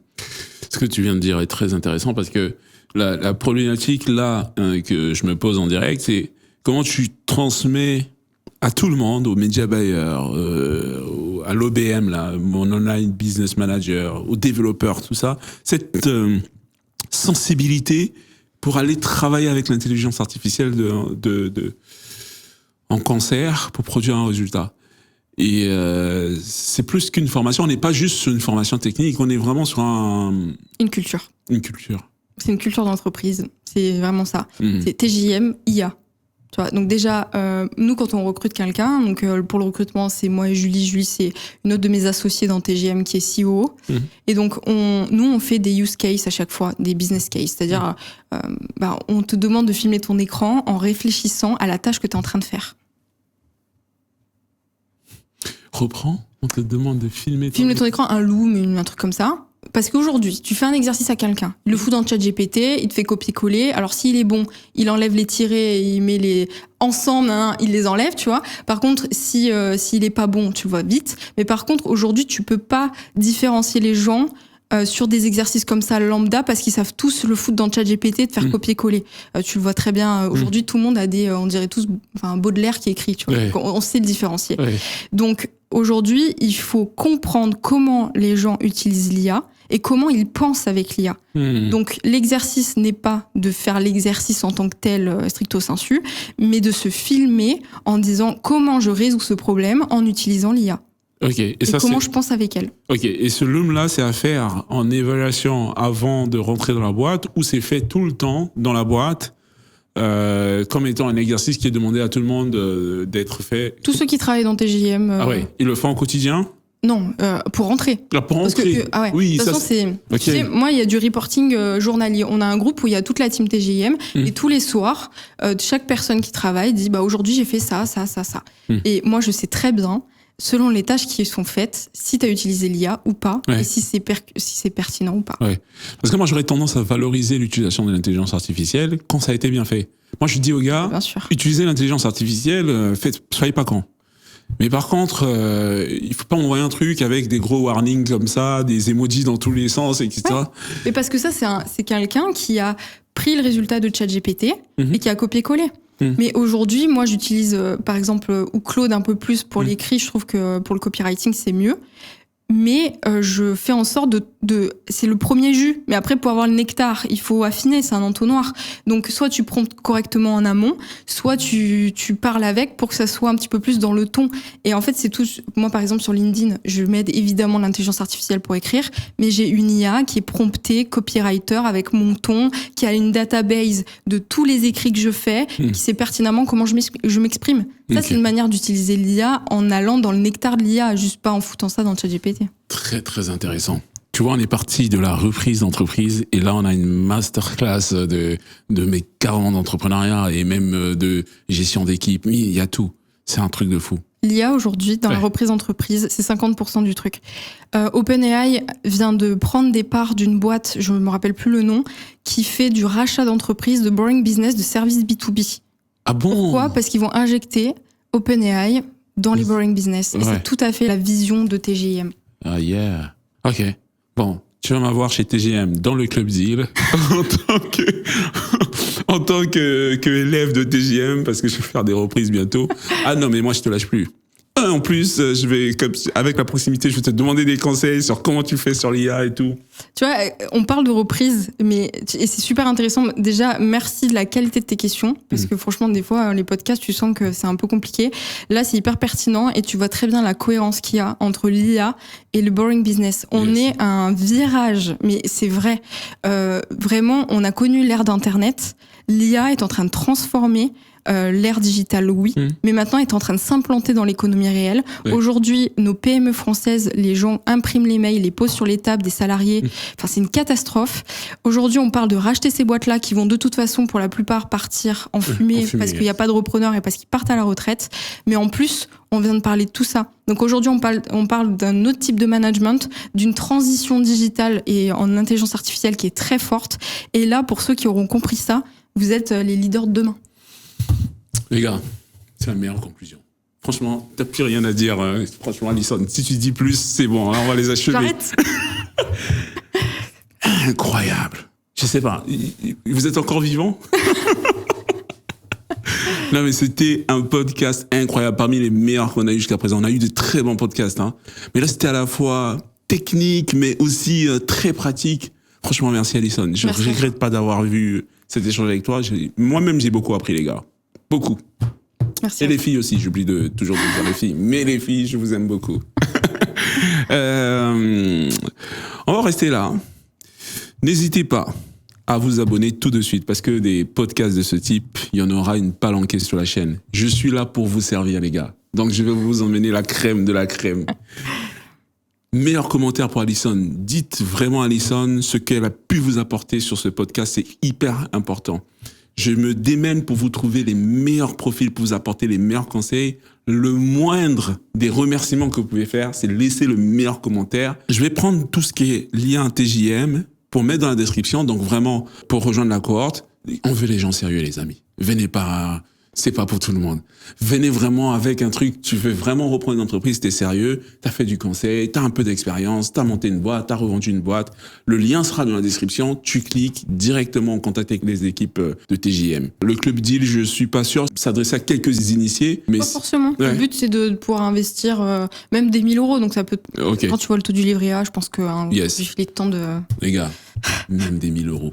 Ce que tu viens de dire est très intéressant parce que la problématique, là, que je me pose en direct, c'est comment tu transmets à tout le monde, aux media buyers, à l'OBM, là, mon online business manager, aux développeurs, tout ça, cette sensibilité pour aller travailler avec l'intelligence artificielle en concert pour produire un résultat. Et c'est plus qu'une formation, on n'est pas juste sur une formation technique, on est vraiment sur une culture. Une culture. C'est une culture d'entreprise, c'est vraiment ça. C'est TJM, IA. Tu vois, donc déjà, nous, quand on recrute quelqu'un, donc pour le recrutement, c'est moi et Julie. Julie, c'est une autre de mes associées dans TGM qui est CEO. Et donc, nous, on fait des use cases à chaque fois, des business cases. C'est-à-dire, on te demande de filmer ton écran en réfléchissant à la tâche que tu es en train de faire. Reprends, on te demande de filmer ton écran, un loom, un truc comme ça. Parce qu'aujourd'hui, tu fais un exercice à quelqu'un, il le fout dans le ChatGPT, il te fait copier-coller. Alors s'il est bon, il enlève les tirets, et il met les ensemble, il les enlève, tu vois. Par contre, s'il est pas bon, tu le vois vite. Mais par contre, aujourd'hui, tu peux pas différencier les gens sur des exercices comme ça lambda parce qu'ils savent tous le foutre dans le ChatGPT et te faire copier-coller. Tu le vois très bien. Aujourd'hui, tout le monde a on dirait tous, un Baudelaire qui écrit, tu vois. Ouais. On sait le différencier. Ouais. Donc aujourd'hui, il faut comprendre comment les gens utilisent l'IA et comment ils pensent avec l'IA. Donc l'exercice n'est pas de faire l'exercice en tant que tel stricto sensu, mais de se filmer en disant comment je résous ce problème en utilisant l'IA. Ok. Et comment je pense avec elle. Ok. Et ce LUM-là, c'est à faire en évaluation avant de rentrer dans la boîte ou c'est fait tout le temps dans la boîte comme étant un exercice qui est demandé à tout le monde d'être fait? Tous ceux qui travaillent dans TJM. Ah ouais. Ils le font au quotidien? Non, pour rentrer. Pour rentrer. Oui, de toute façon, c'est. Okay. Tu sais, moi, il y a du reporting journalier. On a un groupe où il y a toute la team TJM et tous les soirs, chaque personne qui travaille dit aujourd'hui j'ai fait ça. Et moi, je sais très bien, selon les tâches qui sont faites, si tu as utilisé l'IA ou pas, et si c'est pertinent ou pas. Ouais. Parce que moi, j'aurais tendance à valoriser l'utilisation de l'intelligence artificielle quand ça a été bien fait. Moi, je dis aux gars, utilisez l'intelligence artificielle, soyez pas cons. Mais par contre, il faut pas envoyer un truc avec des gros warnings comme ça, des emojis dans tous les sens, etc. Ouais. Mais parce que ça, c'est quelqu'un qui a pris le résultat de ChatGPT et qui a copié-collé. Mais aujourd'hui, moi, j'utilise par exemple ou Claude un peu plus pour l'écrit. Je trouve que pour le copywriting, c'est mieux. Mais je fais en sorte c'est le premier jus. Mais après, pour avoir le nectar, il faut affiner, c'est un entonnoir. Donc, soit tu promptes correctement en amont, soit tu parles avec pour que ça soit un petit peu plus dans le ton. Et en fait, c'est tout. Moi, par exemple, sur LinkedIn, je m'aide évidemment l'intelligence artificielle pour écrire, mais j'ai une IA qui est promptée, copywriter, avec mon ton, qui a une database de tous les écrits que je fais, qui sait pertinemment comment je m'exprime. Ça, c'est une manière d'utiliser l'IA en allant dans le nectar de l'IA, juste pas en foutant ça dans le ChatGPT. Très, très intéressant. Tu vois, on est parti de la reprise d'entreprise et là, on a une masterclass de mes carrément d'entrepreneuriat et même de gestion d'équipe. Il y a tout. C'est un truc de fou. L'IA, aujourd'hui, dans la reprise d'entreprise, c'est 50% du truc. OpenAI vient de prendre des parts d'une boîte, je ne me rappelle plus le nom, qui fait du rachat d'entreprise, de boring business, de services B2B. Ah bon? Pourquoi? Parce qu'ils vont injecter OpenAI dans les boring business. Et c'est tout à fait la vision de TJM. Ah yeah. Ok. Bon, tu vas m'avoir chez TJM dans le Club Deal en tant que élève de TJM parce que je vais faire des reprises bientôt. Ah non, mais moi je te lâche plus. En plus, je vais, avec la proximité, je vais te demander des conseils sur comment tu fais sur l'IA et tout. Tu vois, on parle de reprise, et c'est super intéressant. Déjà, merci de la qualité de tes questions, parce que franchement, des fois, les podcasts, tu sens que c'est un peu compliqué. Là, c'est hyper pertinent, et tu vois très bien la cohérence qu'il y a entre l'IA et le boring business. On est à un virage, mais c'est vrai. Vraiment, on a connu l'ère d'Internet. L'IA est en train de transformer l'ère digitale, oui, mais maintenant est en train de s'implanter dans l'économie réelle. Aujourd'hui, nos PME françaises, les gens impriment les mails, les posent sur les tables des salariés. Enfin, c'est une catastrophe. Aujourd'hui, on parle de racheter ces boîtes-là qui vont de toute façon, pour la plupart, partir en fumée parce qu'il n'y a pas de repreneurs et parce qu'ils partent à la retraite. Mais en plus, on vient de parler de tout ça. Donc aujourd'hui, on parle d'un autre type de management, d'une transition digitale et en intelligence artificielle qui est très forte. Et là, pour ceux qui auront compris ça, vous êtes les leaders de demain. Les gars, c'est la meilleure conclusion. Franchement, t'as plus rien à dire. Franchement, Alison, si tu dis plus, c'est bon. Hein, on va les achever. J'arrête. Incroyable. Je sais pas. Vous êtes encore vivant? Non, mais c'était un podcast incroyable. Parmi les meilleurs qu'on a eu jusqu'à présent. On a eu de très bons podcasts. Hein. Mais là, c'était à la fois technique, mais aussi très pratique. Franchement, merci Alison. Je ne regrette pas d'avoir vu cet échange avec toi. Moi-même, j'ai beaucoup appris, les gars. Beaucoup. Merci. Et les filles aussi, j'oublie toujours de dire les filles. Mais les filles, je vous aime beaucoup. On va rester là. N'hésitez pas à vous abonner tout de suite parce que des podcasts de ce type, il y en aura une palanquée sur la chaîne. Je suis là pour vous servir, les gars. Donc, je vais vous emmener la crème de la crème. Meilleur commentaire pour Alison. Dites vraiment à Alison ce qu'elle a pu vous apporter sur ce podcast. C'est hyper important. Je me démène pour vous trouver les meilleurs profils, pour vous apporter les meilleurs conseils. Le moindre des remerciements que vous pouvez faire, c'est laisser le meilleur commentaire. Je vais prendre tout ce qui est lié à un TJM pour mettre dans la description. Donc vraiment, pour rejoindre la cohorte, on veut les gens sérieux, les amis. Venez pas... C'est pas pour tout le monde. Venez vraiment avec un truc, tu veux vraiment reprendre une entreprise, t'es sérieux, t'as fait du conseil, t'as un peu d'expérience, t'as monté une boîte, t'as revendu une boîte. Le lien sera dans la description, tu cliques directement en contact avec les équipes de TJM. Le Club Deal, je suis pas sûr, s'adresser à quelques initiés, mais... Pas forcément. Ouais. Le but, c'est de pouvoir investir même des 1 000 €, donc ça peut... Quand tu vois le taux du livret A, je pense que il est temps de... Les gars, Même des 1000 €.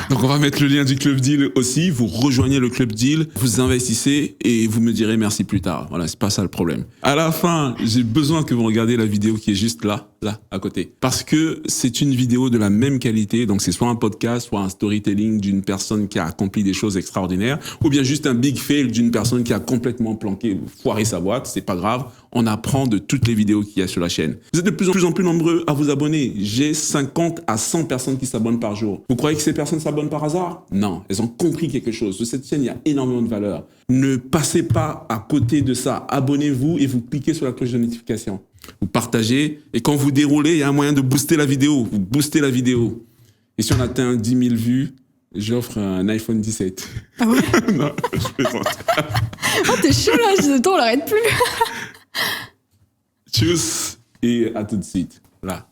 Donc on va mettre le lien du Club Deal aussi. Vous rejoignez le Club Deal, vous investissez et vous me direz merci plus tard. Voilà, c'est pas ça le problème. À la fin, j'ai besoin que vous regardiez la vidéo qui est juste là, à côté. Parce que c'est une vidéo de la même qualité. Donc c'est soit un podcast, soit un storytelling d'une personne qui a accompli des choses extraordinaires, ou bien juste un big fail d'une personne qui a complètement planqué, foiré sa boîte. C'est pas grave. On apprend de toutes les vidéos qu'il y a sur la chaîne. Vous êtes de plus en plus nombreux à vous abonner. J'ai 50 à 100 personnes qui s'abonnent par jour. Vous croyez que ces personnes s'abonnent par hasard? Non, elles ont compris quelque chose. Sur cette chaîne, il y a énormément de valeur. Ne passez pas à côté de ça. Abonnez-vous et vous cliquez sur la cloche de notification. Vous partagez et quand vous déroulez, il y a un moyen de booster la vidéo. Vous boostez la vidéo. Et si on atteint 10 000 vues, j'offre un iPhone 17. Ah ouais? Non, je plaisante. Oh, t'es chaud là, on l'arrête plus. Tchuss et à tout de suite. Là.